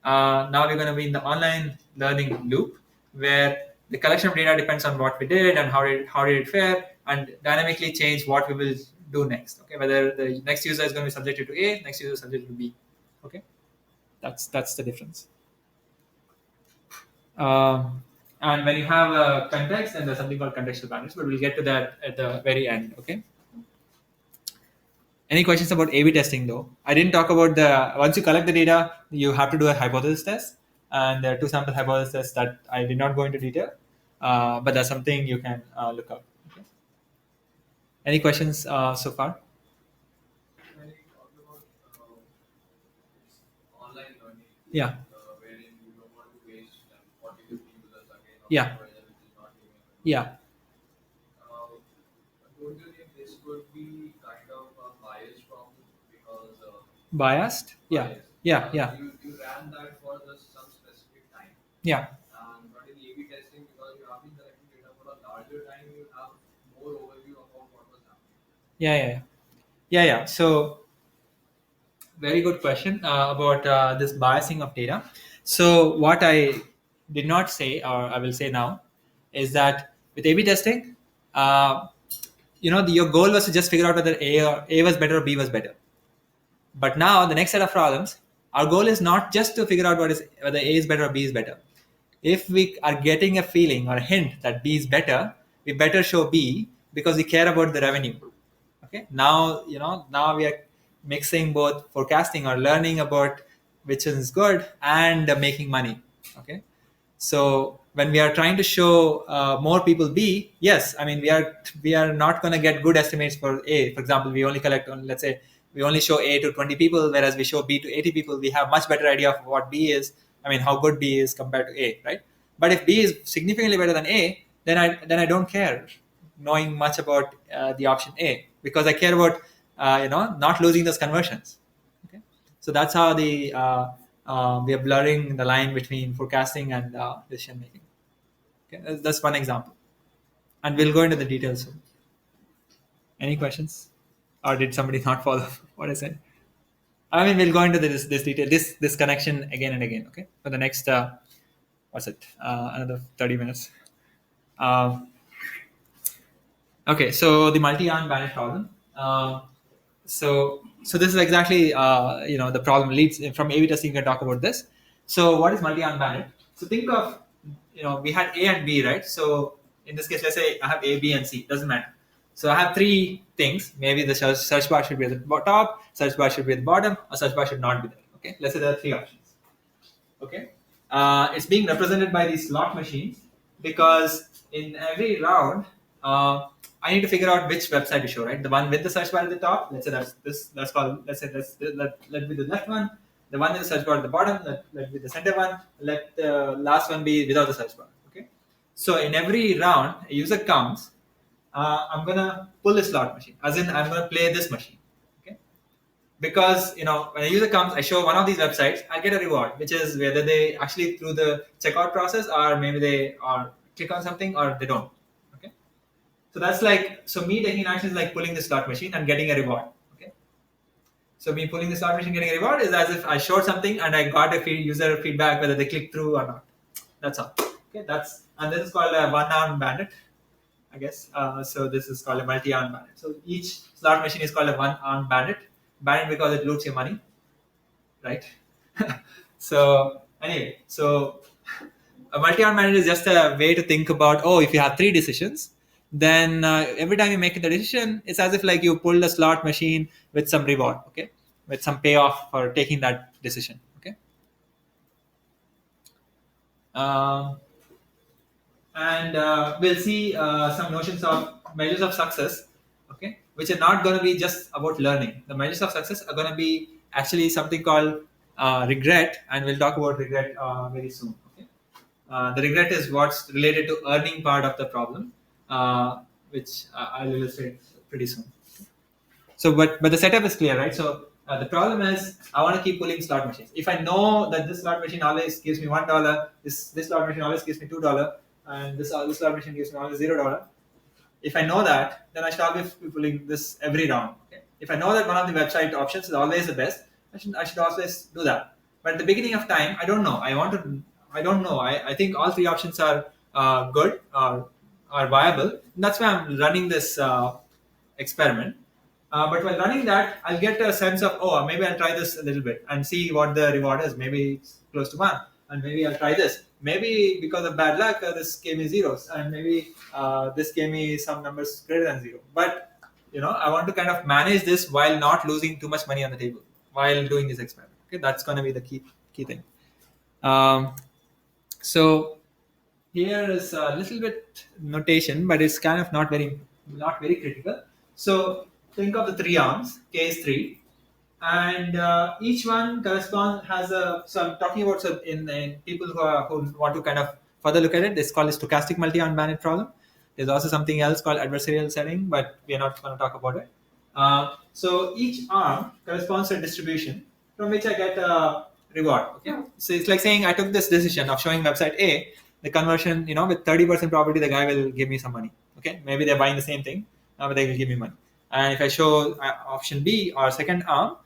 A: Now we're going to be in the online learning loop where the collection of data depends on what we did and how did it fare, and dynamically change what we will do next. Okay, whether the next user is going to be subjected to A, next user is subjected to B. Okay, that's the difference. And when you have a context, then there's something called contextual boundaries, but we'll get to that at the very end. Okay. Any questions about A/B testing though? I didn't talk about once you collect the data, you have to do a hypothesis test, and there are two sample hypothesis tests that I did not go into detail, but that's something you can look up. Okay. Any questions so far?
E: When you talk about online learning,
A: Yeah.
E: wherein you don't want to waste 40, 50 users again on
A: Yeah.
E: software which is not giving a
A: Yeah.
E: don't you think this could be kind of biased from because
A: Biased? Yeah.
E: biased?
A: Yeah. Yeah.
E: You ran that for some specific time.
A: Yeah.
E: But in A/B testing, because you have been collecting data for a larger time, you have more overview about what was happening.
A: Yeah. So, very good question about this biasing of data. So, what I did not say, or I will say now, is that with A/B testing, your goal was to just figure out whether A was better or B was better. But now the next set of problems, our goal is not just to figure out whether A is better or B is better. If we are getting a feeling or a hint that B is better, we better show B because we care about the revenue. Okay. Now we are mixing both forecasting or learning about which is good and making money. Okay. So when we are trying to show more people B, yes, I mean we are not going to get good estimates for A. For example, we only collect on, let's say we only show A to 20 people, whereas we show B to 80 people. We have much better idea of what B is. I mean, how good B is compared to A, right? But if B is significantly better than A, then I don't care knowing much about the option A, because I care about not losing those conversions. Okay, so that's how we are blurring the line between forecasting and decision making. Okay, that's one example, and we'll go into the details soon. Any questions, or did somebody not follow what I said? I mean, we'll go into this detail, this connection again and again. Okay, for the next another 30 minutes. Okay, so the multi-arm bandit problem. So this is exactly the problem leads from A/B testing. We can talk about this. So what is multi-arm bandit? So think of we had A and B, right? So in this case, let's say I have A, B, and C. Doesn't matter. So I have three things. Maybe the search bar should be at the top, search bar should be at the bottom, or search bar should not be there. Okay, let's say there are three options. Okay, it's being represented by these slot machines because in every round, I need to figure out which website to show. Right, the one with the search bar at the top. Let's say that's this. That's called. Let's say let be the left one. The one with the search bar at the bottom. Let be the center one. Let the last one be without the search bar. Okay. So in every round, a user comes. I'm gonna pull a slot machine, as in I'm gonna play this machine. Okay. Because when a user comes, I show one of these websites, I get a reward, which is whether they actually through the checkout process, or maybe they click on something or they don't. Okay. So that's me taking action is like pulling the slot machine and getting a reward. Okay. So me pulling the slot machine, getting a reward is as if I showed something and I got a user feedback whether they click through or not. That's all. Okay. And this is called a one-arm bandit, I guess. So this is called a multi-arm bandit. So each slot machine is called a one-arm bandit. Bandit because it loots your money, right? So anyway, a multi-arm bandit is just a way to think about, if you have three decisions, then every time you make the decision, it's as if like you pulled a slot machine with some reward, okay, with some payoff for taking that decision, okay. And we'll see some notions of measures of success, okay, which are not going to be just about learning. The measures of success are going to be actually something called regret, and we'll talk about regret very soon. Okay, the regret is what's related to earning part of the problem, which I'll illustrate pretty soon. So, but the setup is clear, right? So the problem is I want to keep pulling slot machines. If I know that this slot machine always gives me $1, this slot machine always gives me $2, and this slot machine gives me always $0. If I know that, then I should always be pulling this every round. Okay? If I know that one of the website options is always the best, I should always do that. But at the beginning of time, I don't know. I don't know. I think all three options are good or are viable. And that's why I'm running this experiment. But while running that, I'll get a sense of, oh, maybe I'll try this a little bit and see what the reward is. Maybe it's close to 1, and maybe I'll try this. Maybe because of bad luck, this gave me zeros, and maybe this gave me some numbers greater than 0. But I want to kind of manage this while not losing too much money on the table while doing this experiment. Okay, that's going to be the key thing. So here is a little bit notation, but it's kind of not very critical. So think of the 3 arms. K is 3, and each one has a. So I'm talking about in people who want to kind of further look at it. This called a stochastic multi-arm bandit problem. There's also something else called adversarial setting, but we are not going to talk about it. So each arm corresponds to a distribution from which I get a reward. Okay, so it's like saying I took this decision of showing website A. The conversion, with 30% probability, the guy will give me some money. Okay, maybe they're buying the same thing, but they will give me money. And if I show option B or second arm,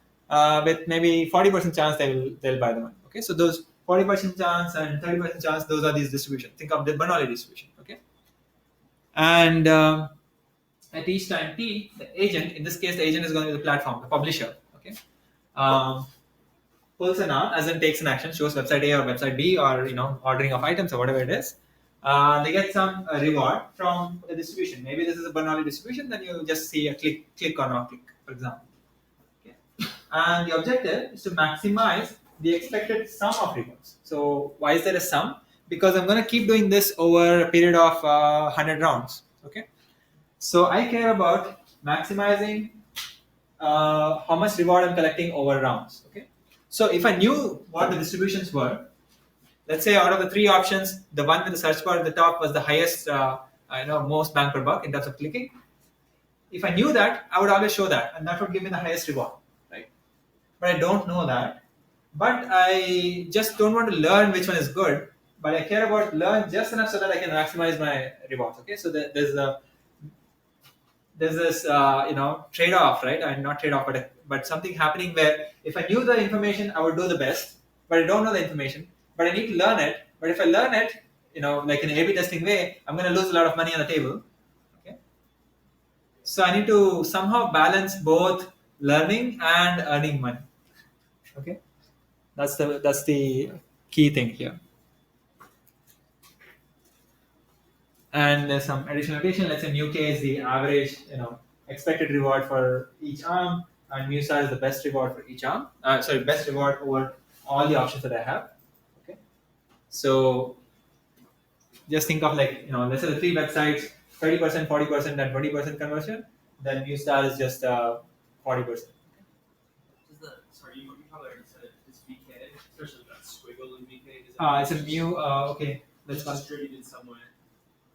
A: with maybe 40% chance they'll buy the money. Okay, so those 40% chance and 30% chance, those are these distributions. Think of the Bernoulli distribution. Okay, and at each time t, the agent, in this case, the agent is going to be the platform, the publisher. Okay, pulls an arm, as in takes an action, shows website A or website B, or ordering of items or whatever it is. They get some reward from the distribution. Maybe this is a Bernoulli distribution, then you just see a click or not click, for example. Okay. And the objective is to maximize the expected sum of rewards. So why is there a sum? Because I'm going to keep doing this over a period of 100 rounds. Okay. So I care about maximizing how much reward I'm collecting over rounds. Okay. So if I knew what the distributions were, let's say out of the 3 options, the one with the search bar at the top was the highest, most bang per buck in terms of clicking. If I knew that, I would always show that, and that would give me the highest reward, right? But I don't know that. But I just don't want to learn which one is good. But I care about learn just enough so that I can maximize my rewards. Okay, so there's this trade-off, right? And not trade-off, but something happening where if I knew the information, I would do the best. But I don't know the information. But I need to learn it. But if I learn it, like in an A/B testing way, I'm going to lose a lot of money on the table. Okay. So I need to somehow balance both learning and earning money. Okay. That's the key thing here. And there's some additional notation. Let's say mu k is the average, expected reward for each arm, and mu star is the best reward for each arm. Best reward over all the options that I have. Okay. So just think of let's say the 3 websites, 30%, 40%, and 20% conversion. Then mu star is just 40%.
E: Sorry, you talk about this VK, especially that squiggle in VK.
A: It's a mu. Okay,
E: let's distributed somewhere.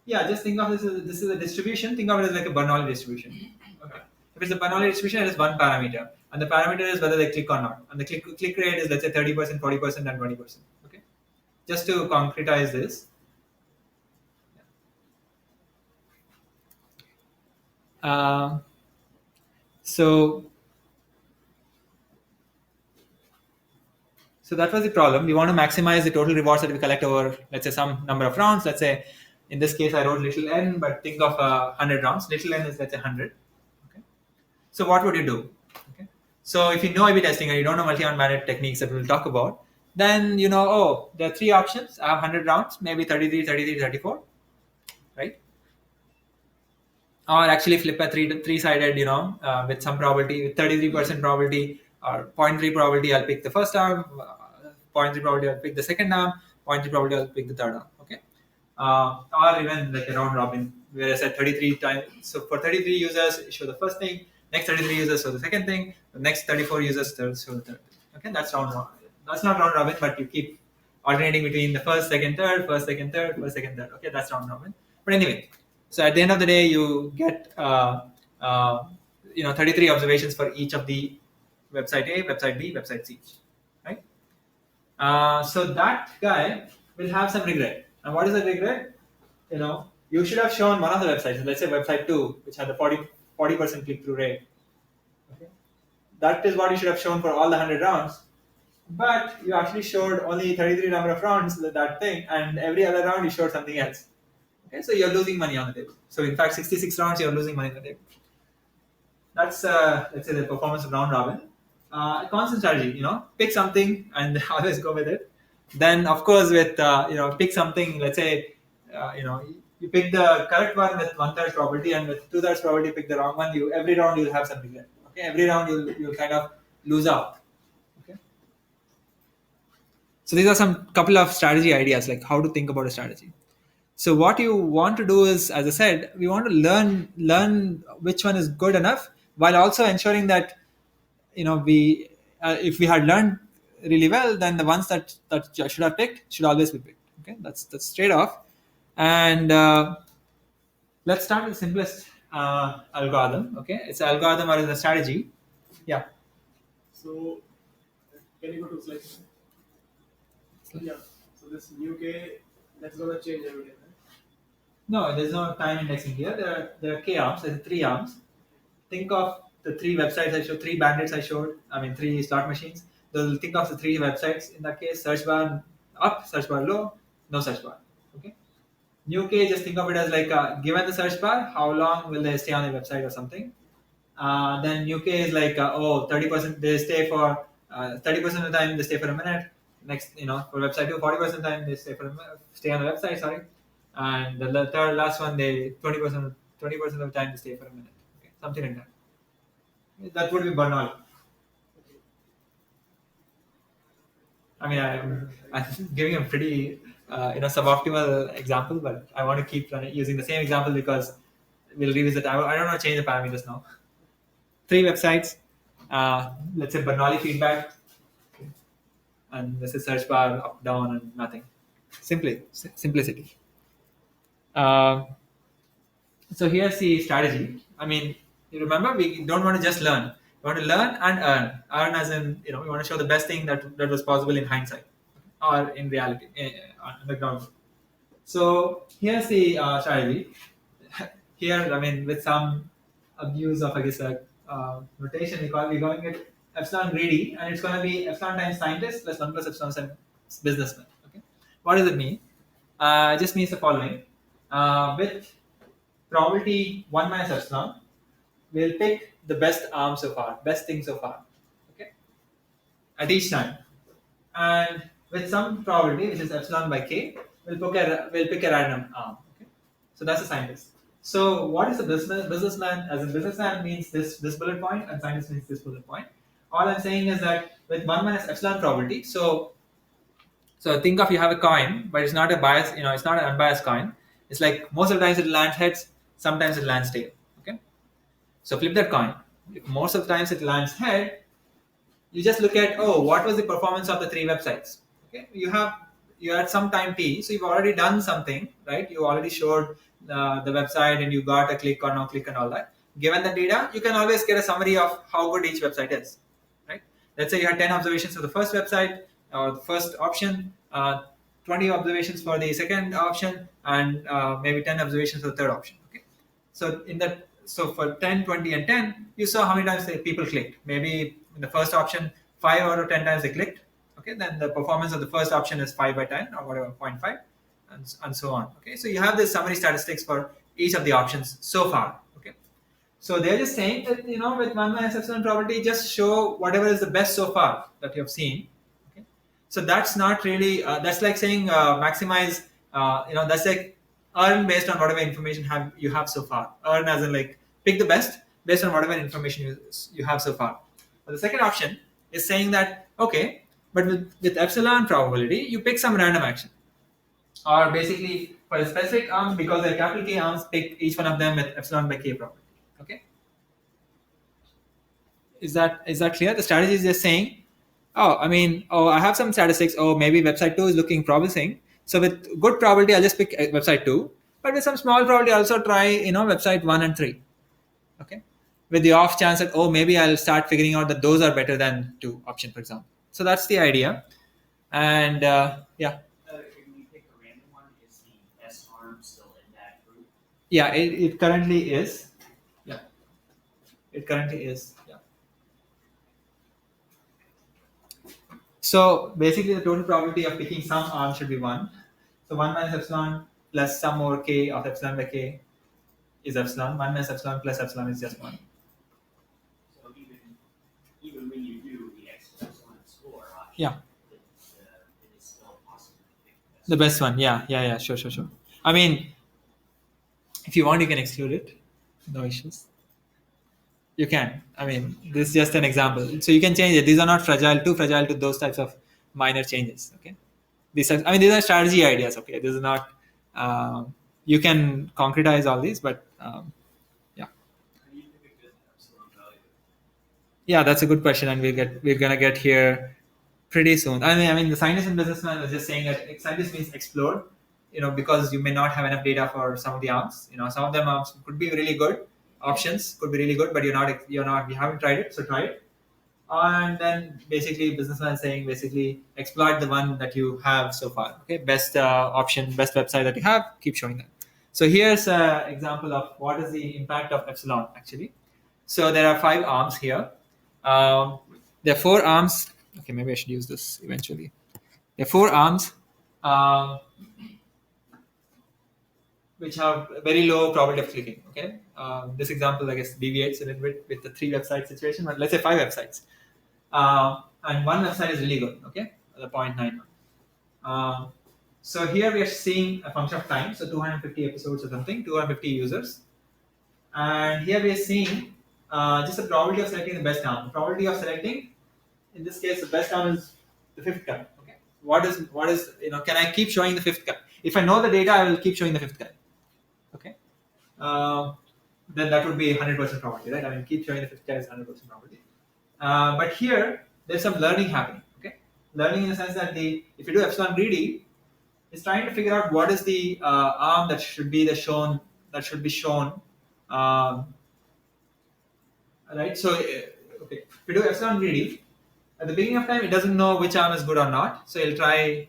A: Yeah, just think of this is a distribution. Think of it as like a Bernoulli distribution. Okay. If it's a Bernoulli distribution, it is one parameter, and the parameter is whether they click or not. And the click rate is, let's say, 30%, 40%, and 20%. Okay. Just to concretize this. So that was the problem. We want to maximize the total rewards that we collect over, let's say, some number of rounds. Let's say, in this case, I wrote little n, but think of 100 rounds. Little n is, let's say, 100. Okay. So what would you do? Okay. So if you know A/B testing and you don't know multi-arm bandit techniques that we'll talk about, then there are 3 options. I have 100 rounds, maybe 33, 33, 34, right? Or actually flip a three-sided, with some probability, with 33% probability or 0.3 probability, I'll pick the first arm. 0.3 probability, I'll pick the second arm. 0.3 probability, I'll pick the third arm. Okay. Or even like a round robin, where I said 33 times. So for 33 users, show the first thing. Next 33 users show the second thing. The next 34 users show the third thing. Okay, that's round robin. That's not round robin, but you keep alternating between the first, second, third, first, second, third, first, second, third. Okay, that's round robin. But anyway, so at the end of the day, you get 33 observations for each of the website A, website B, website C, right? So that guy will have some regret. And what is the regret? You should have shown one of the websites, let's say website 2, which had the 40% click-through rate. Okay? That is what you should have shown for all the 100 rounds. But you actually showed only 33 number of rounds that thing, and every other round you showed something else. Okay, so you're losing money on the table. So in fact, 66 rounds you're losing money on the table. That's let's say the performance of round robin. Constant strategy, pick something and always go with it. Then of course with pick something. Let's say you pick the correct one with 1/3 probability, and with 2/3 probability pick the wrong one. Every round you'll have some regret. Okay, every round you'll kind of lose out. Okay. So these are some couple of strategy ideas, like how to think about a strategy. So what you want to do is, as I said, we want to learn which one is good enough, while also ensuring that we if we had learned really well, then the ones that should have picked should always be picked. Okay, that's straight off. And let's start with the simplest algorithm. Okay, it's an algorithm or is a strategy. Yeah.
B: So, can you go to slide? Yeah. So this new K, that's gonna change every day, right?
A: No, there's no time indexing here. There are K arms. There's 3 arms. Think of the 3 websites I showed, 3 bandits I showed. I mean 3 slot machines. They'll think of the 3 websites in that case: search bar up, search bar low, no search bar. Okay. New K, just think of it as like given the search bar, how long will they stay on the website or something. Then new K is like 30% they stay for 30% of the time they stay for a minute. Next, for website 2, 40% of the time they stay on the website. Sorry, and the third last one they 20% of the time they stay for a minute. Okay, something like that. That would be Bernoulli. I mean, I'm giving a pretty suboptimal example, but I want to keep using the same example because we'll revisit. I don't want to change the parameters now. 3 websites. Let's say Bernoulli feedback, and this is search bar up, down, and nothing. Simplicity. So here's the strategy. I mean, you remember, we don't want to just learn. We want to learn and earn. Earn as in, we want to show the best thing that was possible in hindsight or in reality, on the ground. So here's the strategy. Here, I mean, with some abuse of, I guess, notation, we're going with epsilon greedy, and it's going to be epsilon times scientist plus 1 plus epsilon times businessman. Okay, what does it mean? It just means the following: with probability 1 minus epsilon, we'll pick the best arm so far, best thing so far. Okay, at each time, and with some probability, which is epsilon by k, we'll pick a random arm. Okay, so that's a scientist. So what is a businessman? As in businessman means this bullet point, and scientist means this bullet point. All I'm saying is that with 1 minus epsilon probability, so think of, you have a coin, but it's not a bias, it's not an unbiased coin. It's like most of the times it lands heads, sometimes it lands tail. Okay, so flip that coin. If most of the times it lands head, you just look at, what was the performance of the 3 websites. Okay, you had some time t, so you've already done something, right? You already showed the website and you got a click or no click and all that. Given the data, you can always get a summary of how good each website is, right? Let's say you had 10 observations for the first website or the first option, 20 observations for the second option, and maybe 10 observations for the third option. Okay, so for 10, 20, and 10, you saw how many times the people clicked. Maybe in the first option, 5 out of 10 times they clicked. Okay, then the performance of the first option is 5 by 10 or whatever, 0.5, and so on. Okay, so you have this summary statistics for each of the options so far. Okay, so they're just saying that, with 1 minus epsilon probability, just show whatever is the best so far that you have seen. Okay, so that's not really that's like saying maximize. That's like earn based on whatever information you have so far. Earn as in like pick the best based on whatever information you have so far. But the second option is saying that, okay, but with epsilon probability, you pick some random action. Or basically, for a specific arm, because they're capital K arms, pick each one of them with epsilon by k probability. Okay? Is that clear? The strategy is just saying, I have some statistics. Maybe website 2 is looking promising. So with good probability, I'll just pick website 2. But with some small probability, I'll also try, website 1 and 3. Okay? with the off chance that, oh, maybe I'll start figuring out that those are better than 2 option, for example. So that's the idea. And yeah.
F: When we pick a random one, is the best arm still in that group?
A: Yeah, it currently is. Yeah, it currently is. Yeah. So basically, the total probability of picking some arm should be 1. So 1 minus epsilon plus some over k of epsilon by k is epsilon. 1 minus epsilon plus epsilon is just 1.
F: So even when you do the excellent score option,
A: Yeah.
F: it is still possible to pick
A: The best one. Yeah. Sure. I mean, if you want, you can exclude it. No issues. You can. I mean, this is just an example. So you can change it. These are not too fragile to those types of minor changes. Okay. These are strategy ideas. Okay. This is not. You can concretize all these, but yeah.
E: How do you pick a good epsilon value?
A: Yeah, that's a good question, and we're gonna get here pretty soon. I mean, the scientist and businessman was just saying that scientist means explore. Because you may not have enough data for some of the arms. Some of them arms could be really good. Options could be really good, but you haven't tried it, so try it. And then basically, businessman is saying basically exploit the one that you have so far. Okay, best option, best website that you have, keep showing that. So here's an example of what is the impact of epsilon actually. So there are 5 arms here. There are 4 arms. Okay, maybe I should use this eventually. There are 4 arms which have very low probability of clicking. Okay, this example I guess deviates a little bit with the 3 website situation, but let's say 5 websites, and one website is really good. Okay, the 0.9. So here we are seeing a function of time, so 250 episodes or something, 250 users, and here we are seeing just the probability of selecting the best arm. The probability of selecting, in this case, the best arm is the 5th guy. Okay, what is can I keep showing the 5th guy? If I know the data, I will keep showing the 5th guy. Okay, then that would be 100% probability, right? I mean, keep showing the 5th guy is 100% probability. But here, there's some learning happening. Okay, learning in the sense that if you do epsilon greedy, it's trying to figure out what is the arm that should be shown. Right. So, okay, if you do epsilon greedy, at the beginning of time, it doesn't know which arm is good or not. So it'll try.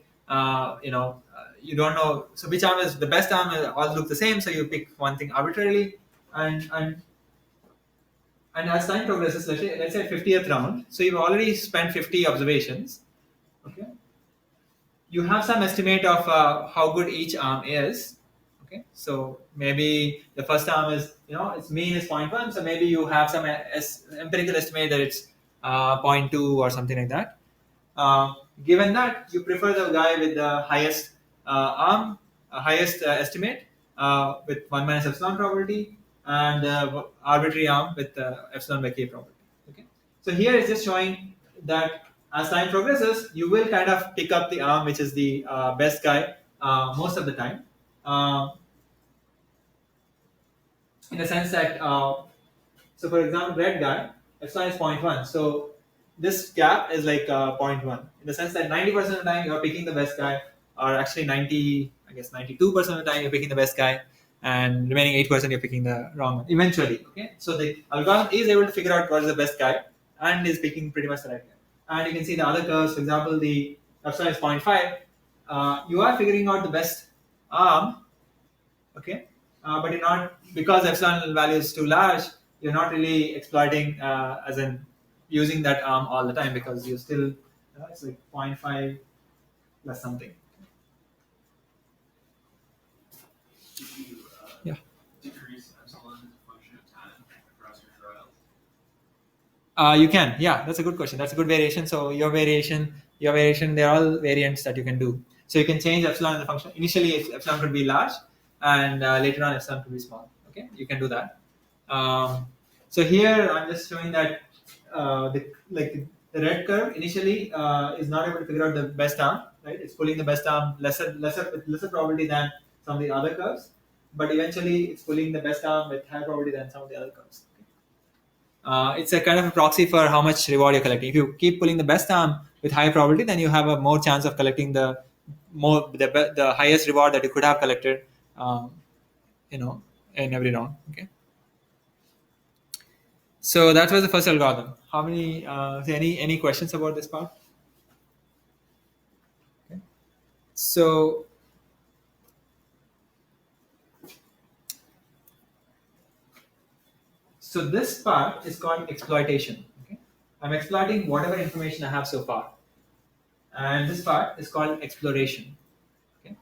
A: You don't know. So which arm is the best arm? All look the same. So you pick one thing arbitrarily, and as time progresses, let's say 50th round. So you've already spent 50 observations. Okay. You have some estimate of how good each arm is. Okay. So maybe the first arm is, its mean is 0.1. So maybe you have some empirical estimate that it's 0.2 or something like that. Given that, you prefer the guy with the highest highest estimate with 1 minus epsilon probability, and arbitrary arm with epsilon by k probability. Okay. So here it's just showing that as time progresses, you will kind of pick up the arm which is the best guy most of the time. In the sense that, so for example, red guy, epsilon is 0.1. So this gap is like 0.1. In the sense that 90% of the time you're picking the best guy, or actually 92% of the time you're picking the best guy, and remaining 8% you're picking the wrong one eventually. Okay, so the algorithm is able to figure out what is the best guy and is picking pretty much the right guy. And you can see the other curves. For example, the epsilon is 0.5. You are figuring out the best arm. Okay, but you're not, because epsilon value is too large. You're not really exploiting as in using that arm all the time, because you still it's like 0.5 plus something.
E: Did you
A: Yeah.
E: decrease epsilon as a function of time across your trials?
A: You can, yeah, that's a good question. That's a good variation. So your variation, they're all variants that you can do. So you can change epsilon as a function. Initially, epsilon could be large, and later on, epsilon could be small. Okay, you can do that. So here I'm just showing that the red curve initially is not able to figure out the best arm. Right, it's pulling the best arm with lesser probability than some of the other curves, but eventually it's pulling the best arm with higher probability than some of the other curves. It's a kind of a proxy for how much reward you're collecting. If you keep pulling the best arm with higher probability, then you have a more chance of collecting the highest reward that you could have collected, in every round. Okay. So that was the first algorithm. How many? Any questions about this part? Okay. So this part is called exploitation. Okay, I'm exploiting whatever information I have so far, and this part is called exploration. Okay,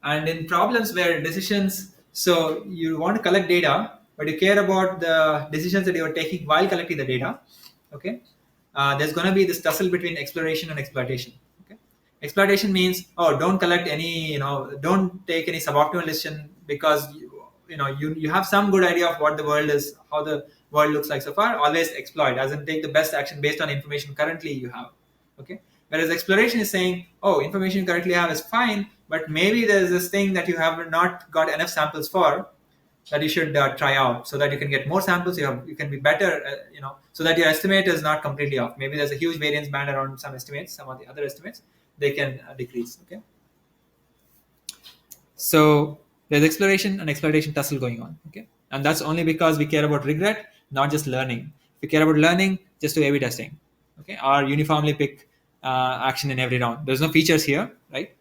A: and in problems where decisions, so you want to collect data, but you care about the decisions that you are taking while collecting the data. Okay, there's going to be this tussle between exploration and exploitation. Okay, exploitation means, oh, don't collect any, don't take any suboptimal decision because you have some good idea of what the world is, how the world looks like so far. Always exploit, as in take the best action based on information currently you have. Okay, whereas exploration is saying, oh, information you currently have is fine, but maybe there's this thing that you have not got enough samples for, that you should try out, so that you can get more samples. You can be better, so that your estimate is not completely off. Maybe there's a huge variance band around some estimates, some of the other estimates, they can decrease. Okay, so there's exploration and exploitation tussle going on. Okay, and that's only because we care about regret, not just learning. If we care about learning, just do A/B testing. Okay, or uniformly pick action in every round. There's no features here, right?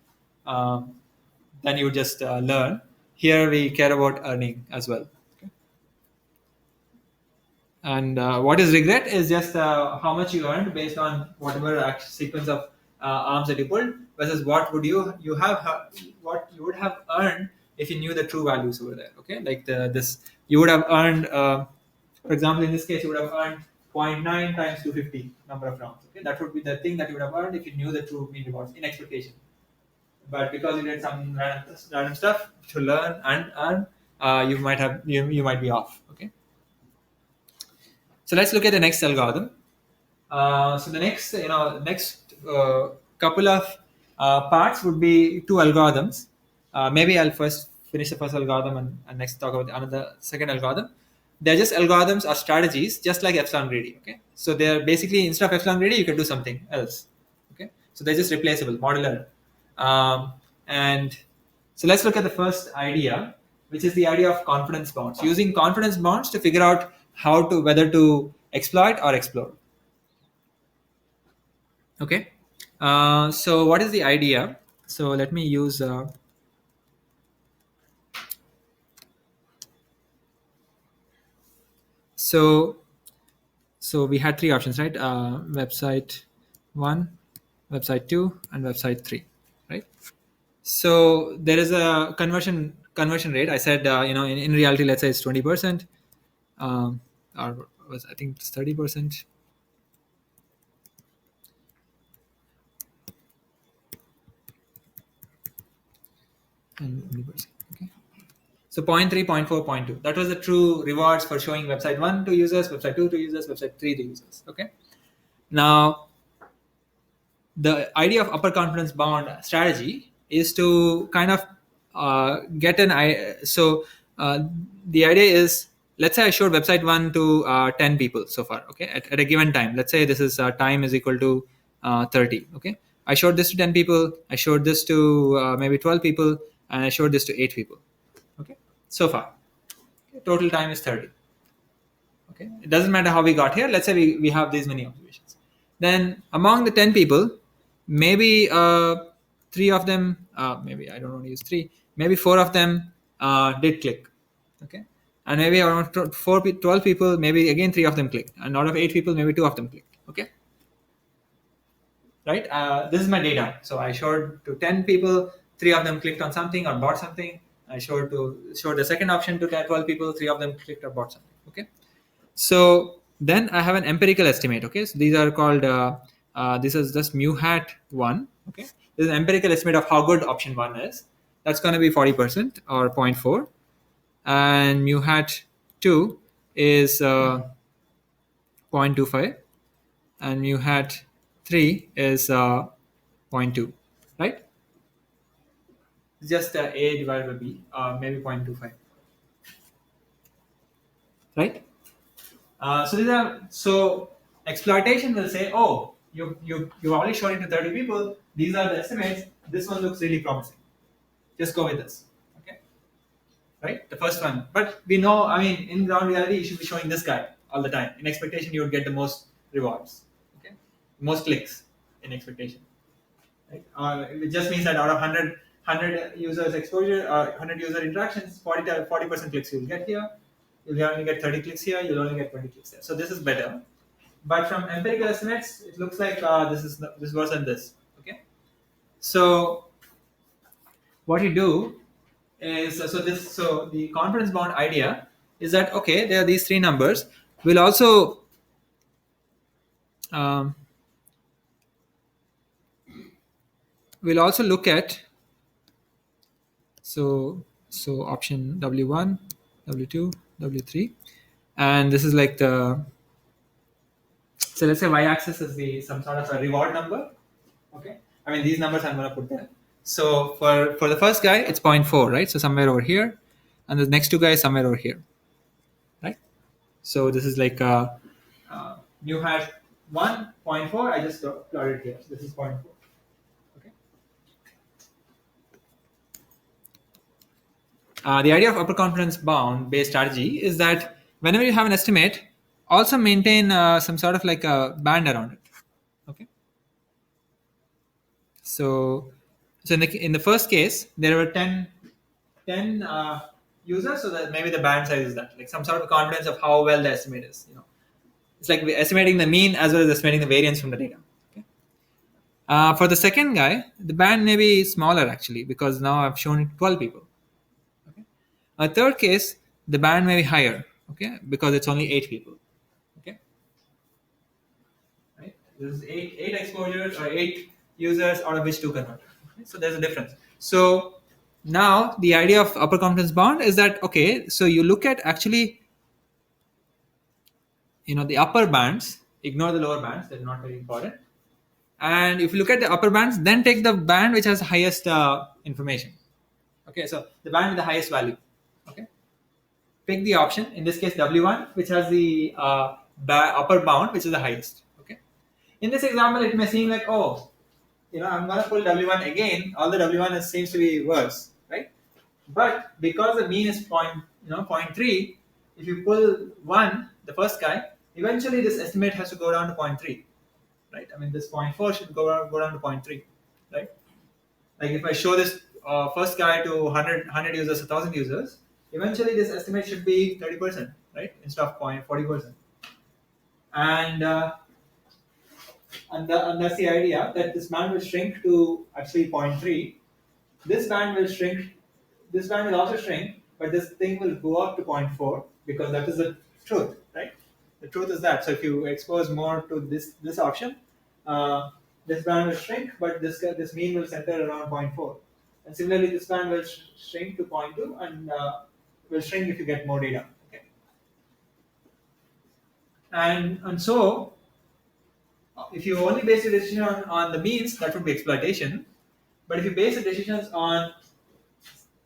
A: Then you just learn. Here we care about earning as well. Okay? And what is regret is just how much you earned based on whatever sequence of arms that you pulled, versus what would you have what you would have earned if you knew the true values over there. Okay, like this you would have earned, for example, in this case, you would have earned 0.9 times 250 number of rounds. Okay, that would be the thing that you would have earned if you knew the true mean rewards in expectation. But because you did some random stuff to learn and earn, you might be off. Okay. So let's look at the next algorithm. So the next couple of parts would be two algorithms. Maybe I'll first finish the first algorithm and next talk about another second algorithm. They're just algorithms or strategies, just like epsilon greedy. Okay, so they're basically, instead of epsilon greedy, you can do something else. Okay, so they're just replaceable, modular. And so let's look at the first idea, which is the idea of confidence bounds. Using confidence bounds to figure out whether to exploit or explore. Okay, so what is the idea? So let me use so we had three options, right? Website 1, website 2, and website 3, right? So there is a conversion rate. I said, in reality, let's say it's 20%, or was, I think it's 30%. And 20%. Okay. So 0.3, 0.4, 0.2. That was the true rewards for showing website 1 to users, website 2 to users, website 3 to users. Okay. Now, the idea of upper confidence bound strategy is to kind of get an idea. So the idea is, let's say I showed website 1 to 10 people so far. Okay, at a given time. Let's say this is time is equal to 30. Okay, I showed this to 10 people. I showed this to maybe 12 people, and I showed this to 8 people. Okay, so far. Okay, total time is 30. Okay, it doesn't matter how we got here. Let's say we have these many observations. Then among the 10 people, maybe 3 of them, maybe I don't want to use 3, maybe 4 of them did click. Okay, and maybe around 12 people, maybe again 3 of them click, and out of 8 people, maybe 2 of them click. Okay, right? This is my data. So I showed to 10 people, 3 of them clicked on something or bought something. I showed the second option to 12 people, 3 of them clicked or bought something. Okay, so then I have an empirical estimate. Okay, so these are called this is just mu hat 1. Okay, this is an empirical estimate of how good option 1 is. That's going to be 40% or 0.4, and mu hat 2 is 0.25, and mu hat 3 is 0.2, right? It's just a divided by b, maybe 0.25, right? So exploitation will say, oh, you only showed it to 30 people. These are the estimates. This one looks really promising. Just go with this. Okay, right? The first one. But we know, I mean, in ground reality, you should be showing this guy all the time. In expectation, you would get the most rewards, okay, most clicks in expectation. Right? It just means that out of 100 users exposure or 100 user interactions, 40% clicks you'll get here. You'll only get 30 clicks here. You'll only get 20 clicks there. So this is better. But from empirical estimates, it looks like this worse than this. Okay. So what you do is so the confidence bound idea is that okay, there are these three numbers. We'll also um, look at so option W1, W2, W3, and this is like the, so let's say y-axis is the some sort of a reward number. Okay, I mean these numbers I'm going to put there. So for the first guy it's 0.4, right? So somewhere over here, and the next two guys somewhere over here, right? So this is like new hash 1.4. I just plotted here. So this is 0.4. Okay. The idea of upper confidence bound based strategy is that whenever you have an estimate, also maintain some sort of like a band around it. Okay. So in the first case, there were 10 users, so that maybe the band size is that, like some sort of confidence of how well the estimate is. You know, it's like we're estimating the mean as well as estimating the variance from the data. Okay. For the second guy, the band may be smaller actually because now I've shown it 12 people. Okay. A third case, the band may be higher. Okay, because it's only 8 people. Okay. Right. This is eight exposures or 8 users out of which 2 convert. Okay? So there's a difference. So now the idea of upper confidence bound is that okay, so you look at actually, you know, the upper bands, ignore the lower bands, they're not very important. And if you look at the upper bands, then take the band which has the highest information. Okay, so the band with the highest value. Okay, pick the option, in this case W1, which has the upper bound which is the highest. Okay, in this example it may seem like, oh, you know, I'm going to pull W1 again, all the W1 seems to be worse, right? But because the mean is 0.3, if you pull 1, the first guy, eventually this estimate has to go down to 0.3, right? I mean this 0.4 should go down to 0.3, right? Like if I show this first guy to 100 users, 1,000 users, eventually this estimate should be 30%, right? Instead of 40%. And that's the idea, that this band will shrink to actually 0.3. This band will shrink. This band will also shrink, but this thing will go up to 0.4 because that is the truth, right? The truth is that. So if you expose more to this option, this band will shrink, but this mean will center around 0.4. And similarly, this band will shrink to 0.2 and will shrink if you get more data. Okay. And so if you only base your decision on the means, that would be exploitation. But if you base the decisions on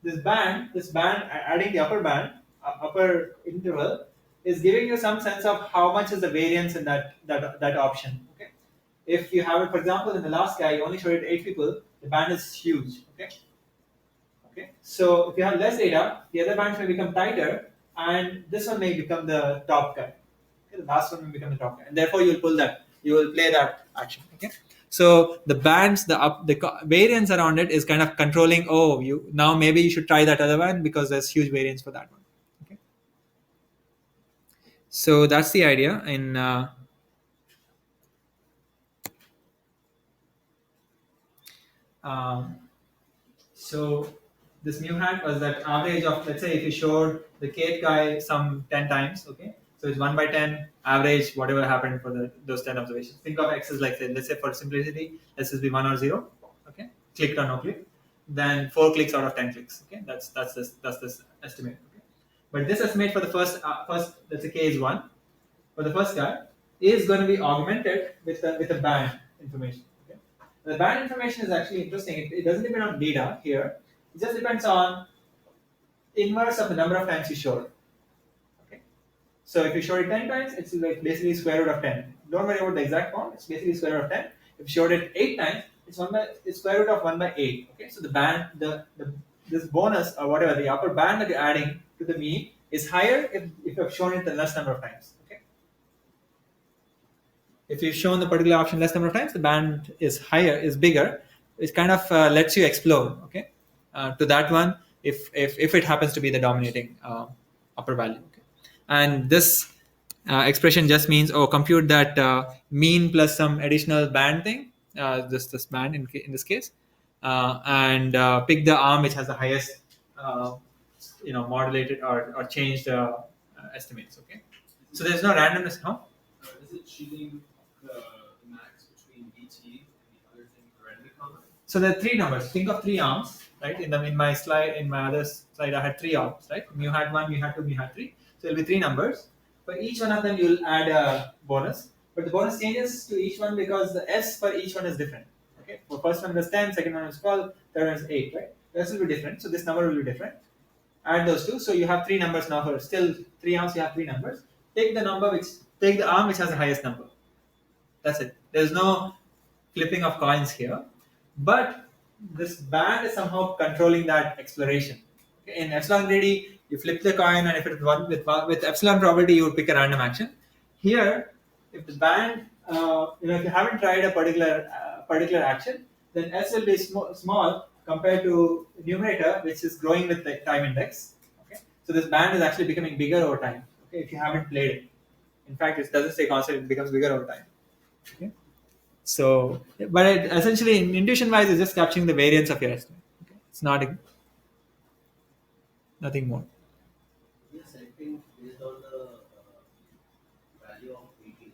A: this band, adding the upper band, upper interval, is giving you some sense of how much is the variance in that option. Okay. If you have it, for example, in the last guy, you only showed it 8 people, the band is huge. Okay. Okay. So if you have less data, the other bands may become tighter, and this one may become the top guy. Okay. The last one will become the top guy, and therefore you will pull that. You will play that action. Okay. So the bands, the variance around it is kind of controlling. Oh, now maybe you should try that other one because there's huge variance for that one. Okay. So that's the idea. So this mu hat was that average of, let's say if you showed the kth guy some 10 times. Okay. So it's 1 by 10 average, whatever happened for those 10 observations. Think of X as like, let's say for simplicity, let's just be 1 or 0. Okay, clicked or no click. Then 4 clicks out of 10 clicks. Okay, that's this estimate. Okay, but this estimate for the first let's say K is 1 for the first guy is going to be augmented with a band information. Okay, the band information is actually interesting. It doesn't depend on data here. It just depends on inverse of the number of times you showed. So if you showed it 10 times, it's like basically square root of 10. Don't worry about the exact form, it's basically square root of 10. If you showed it 8 times, it's square root of 1 by 8. Okay, so the band, this bonus or whatever, the upper band that you're adding to the mean is higher if you have shown it the less number of times. Okay, if you've shown the particular option less number of times, the band is higher, is bigger. It kind of lets you explore, okay, to that one if it happens to be the dominating upper value. Okay, and this expression just means, oh, compute that mean plus some additional band thing, this band in this case, and pick the arm which has the highest, modulated or changed estimates. Okay, so there's no randomness, huh?
E: Is it cheating the max between BT and the other thing randomly common?
A: So there are three numbers. Think of three arms, right? In my slide, in my other slide, I had three arms, right? Mu had one, mu had two, mu had three. So it'll be three numbers. For each one of them, you'll add a bonus. But the bonus changes to each one because the S for each one is different. Okay. For first one was 10, second one was 12, third one is 8, right? The S will be different. So this number will be different. Add those two. So you have three numbers now. For still three arms, you have three numbers. Take the arm which has the highest number. That's it. There's no flipping of coins here, but this band is somehow controlling that exploration. Okay? In epsilon greedy, you flip the coin, and if it's one with epsilon probability, you would pick a random action. Here, if the band, if you haven't tried a particular action, then S will be small compared to numerator, which is growing with the time index. Okay, so this band is actually becoming bigger over time. Okay, if you haven't played it, in fact, it doesn't stay constant; it becomes bigger over time. Okay. So, but essentially, intuition wise, it's just capturing the variance of your estimate. Okay? It's not nothing more.
C: We are selecting based on the value of BT.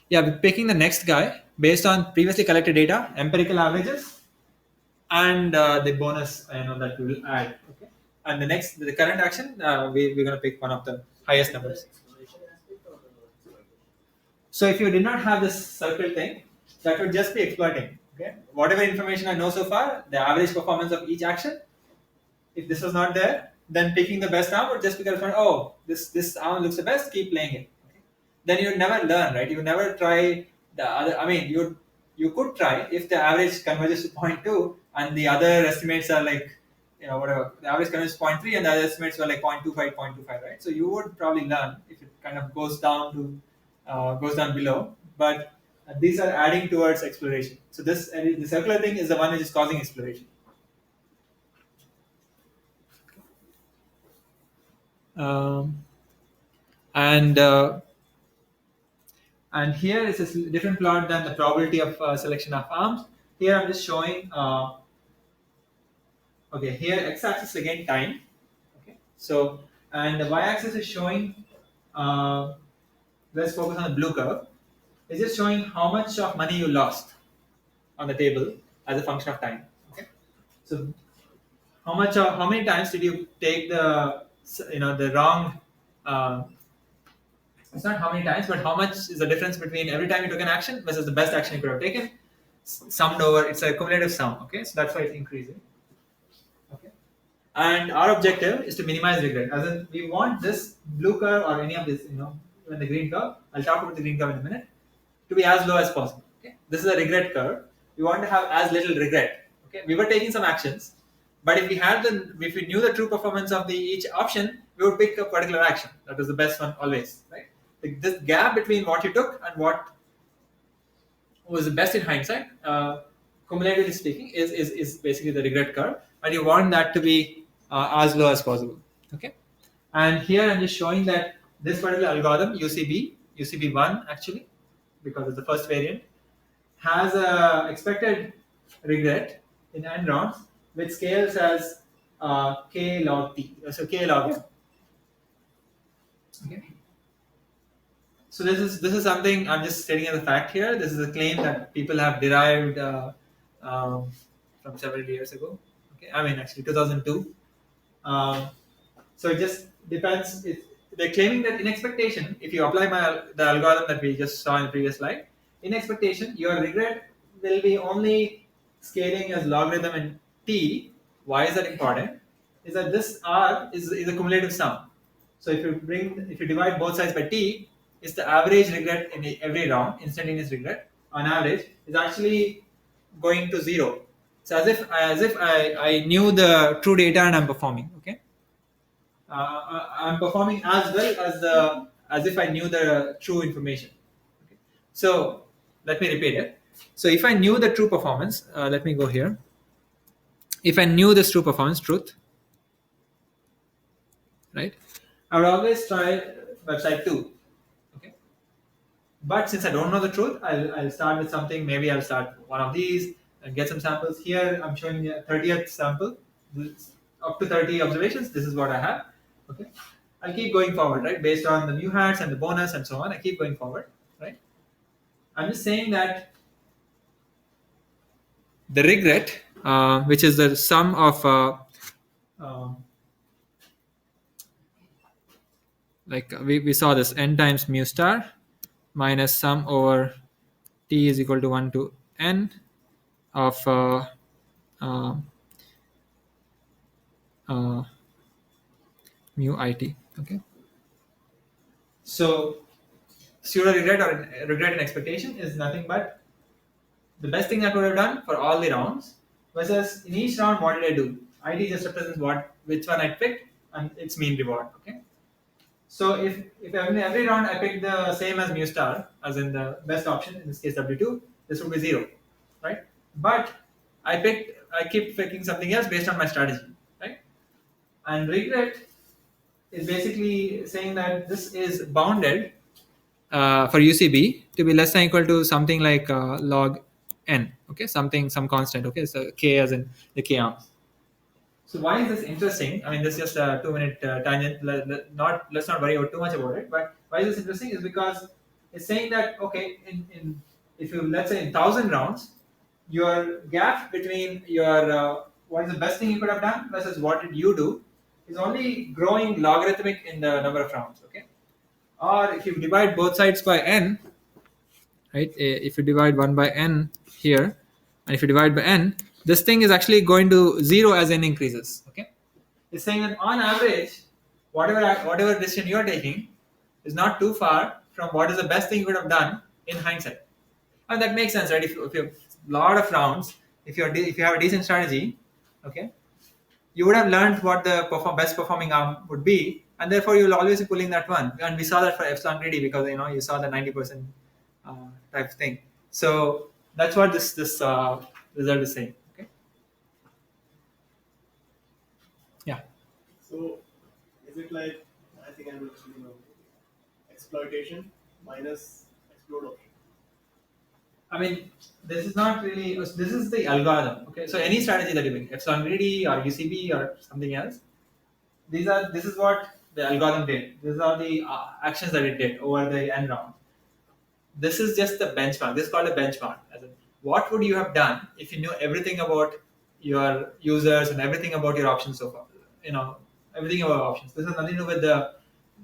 A: Yeah, we're picking the next guy based on previously collected data, empirical averages, and the bonus that we will add. Okay, and the current action, we're going to pick one of the highest numbers.
C: Exploration aspect or the exploitation?
A: So if you did not have this circle thing, that would just be exploiting. Okay, whatever information I know so far, the average performance of each action. If this was not there, then picking the best arm would just be corresponding. Oh, this arm looks the best. Keep playing it. Okay? Then you would never learn, right? You would never try the other. I mean, you could try if the average converges to 0.2 and the other estimates are like, whatever. The average converges to 0.3 and the other estimates were like 0.25, 0.25, right? So you would probably learn if it kind of goes down below. But these are adding towards exploration. So the circular thing is the one which is causing exploration. And here is a different plot than the probability of selection of arms. Here I'm just showing. Okay, here x-axis again time. Okay, so and the y-axis is showing. Let's focus on the blue curve. It's just showing how much of money you lost on the table as a function of time. Okay, so how many times did you take the wrong? It's not how many times, but how much is the difference between every time you took an action versus the best action you could have taken, summed over. It's a cumulative sum. Okay, so that's why it's increasing. Okay, and our objective is to minimize regret. As in, we want this blue curve or any of this, even the green curve. I'll talk about the green curve in a minute. To be as low as possible. Okay, this is a regret curve. We want to have as little regret. Okay, we were taking some actions, but if we knew the true performance of each option, we would pick a particular action. That was the best one always, right? This gap between what you took and what was the best in hindsight, cumulatively speaking, is basically the regret curve, and you want that to be as low as possible. Okay, and here I'm just showing that this particular algorithm, UCB1 actually, because it's the first variant, has a expected regret in n rounds, which scales as k log t, so k log m. Okay. So this is something I'm just stating as a fact here. This is a claim that people have derived from several years ago. Okay, I mean actually 2002. So it just depends. They're claiming that in expectation, if you apply the algorithm that we just saw in the previous slide, in expectation, your regret will be only scaling as logarithm in t. Why is that important? Is that this r is a cumulative sum. So if you divide both sides by t, it's the average regret in every round, instantaneous regret on average is actually going to 0. So as if I knew the true data and I'm performing. Okay, I'm performing as well as if I knew the true information. Okay? So let me repeat it. So if I knew the true performance, let me go here. If I knew this true performance, truth, right? I would always try website 2. Okay. But since I don't know the truth, I'll start with something. Maybe I'll start one of these and get some samples. Here I'm showing you a 30th sample. This, up to 30 observations. This is what I have. Okay. I'll keep going forward, right? Based on the new hats and the bonus and so on. I keep going forward, right? I'm just saying that the regret, which is the sum of like we saw this n times mu star minus sum over t is equal to 1 to n of uh, uh, mu it. Okay. So pseudo regret or regret and expectation is nothing but the best thing I could have done for all the rounds versus in each round what did I do? IT just represents which one I picked and its mean reward. Okay. So if every round I pick the same as mu star, as in the best option, in this case W2, this would be 0, right? But I keep picking something else based on my strategy, right? And regret is basically saying that this is bounded for UCB to be less than or equal to something like log n, okay, some constant, okay, so k as in the k arms. So why is this interesting? I mean, this is just a 2-minute tangent. Let's not worry too much about it. But why is this interesting? Is because it's saying that okay, in if you let's say in 1,000 rounds, your gap between your what is the best thing you could have done versus what did you do is only growing logarithmic in the number of rounds. Okay, or if you divide both sides by n, right? If you divide 1 by n here, and if you divide by n, this thing is actually going to 0 as n increases. Okay, it's saying that on average, whatever decision you are taking is not too far from what is the best thing you could have done in hindsight, and that makes sense, right? If you have a lot of rounds, if you have a decent strategy, okay, you would have learned what the best performing arm would be, and therefore you'll always be pulling that one. And we saw that for epsilon greedy because you saw the 90% type thing. So that's what this result is saying. Okay. Yeah.
B: So, is it like, I think I will actually know, exploitation minus explode option?
A: I mean, this is not really. This is the algorithm. Okay. So any strategy that you pick, epsilon greedy or UCB or something else, this is what the algorithm did. These are the actions that it did over the n round. This is just the benchmark. This is called a benchmark. As in, what would you have done if you knew everything about your users and everything about your options so far? Everything about options. This has nothing to do with the.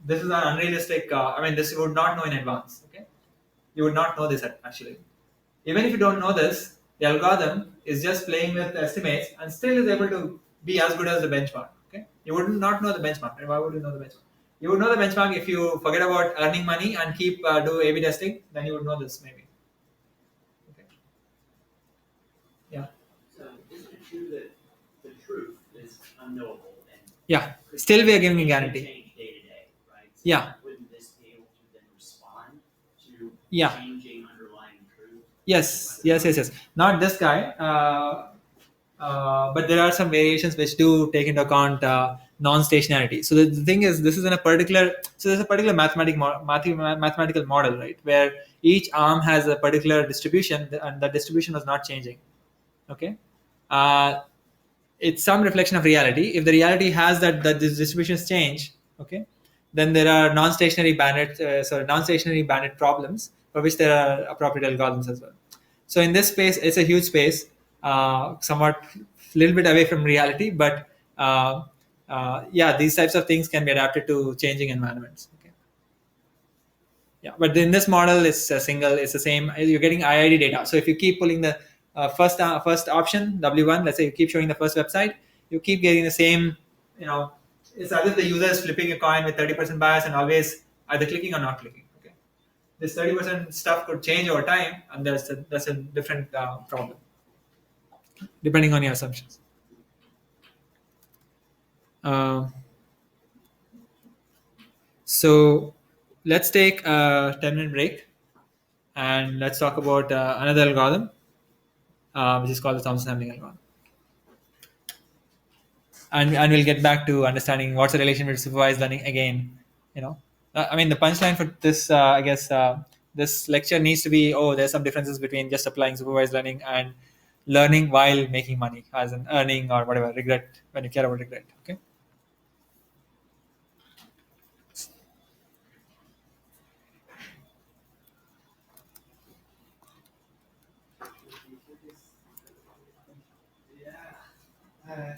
A: This is an unrealistic. I mean, this you would not know in advance. Okay, you would not know this actually. Even if you don't know this, the algorithm is just playing with estimates and still is able to be as good as the benchmark. Okay, you would not know the benchmark. And why would you know the benchmark? You would know the benchmark if you forget about earning money and keep do A/B testing. Then you would know this maybe. Okay. Yeah.
F: So isn't it true that the truth is unknowable and
A: Yeah. Still, we are giving a
F: could
A: guarantee.
F: change day to day, right? So
A: Yeah.
F: wouldn't this be able to then respond to
A: Yeah.
F: changing underlying truth?
A: Yes. Not this guy, but there are some variations which do take into account non-stationarity. So the thing is, this is in a particular. So there's a particular mathematical model, right, where each arm has a particular distribution, and the distribution was not changing. Okay, it's some reflection of reality. If the reality has that this distributions change, okay, then there are non-stationary bandit problems for which there are appropriate algorithms as well. So in this space, it's a huge space, somewhat little bit away from reality, but yeah, these types of things can be adapted to changing environments. Okay. Yeah, but in this model, it's the same. You're getting IID data. So if you keep pulling the first option W1, let's say you keep showing the first website, you keep getting the same. It's as if the user is flipping a coin with 30% bias and always either clicking or not clicking. Okay, this 30% stuff could change over time, and that's a different problem depending on your assumptions. Uh, so let's take a 10-minute break. and let's talk about another algorithm, which is called the Thompson sampling algorithm. And we'll get back to understanding what's the relation with supervised learning again. You know, I mean, the punchline for this, I guess, this lecture needs to be, oh, there's some differences between just applying supervised learning and learning while making money, as in earning or whatever, regret, when you care about regret. Okay.
B: Yeah.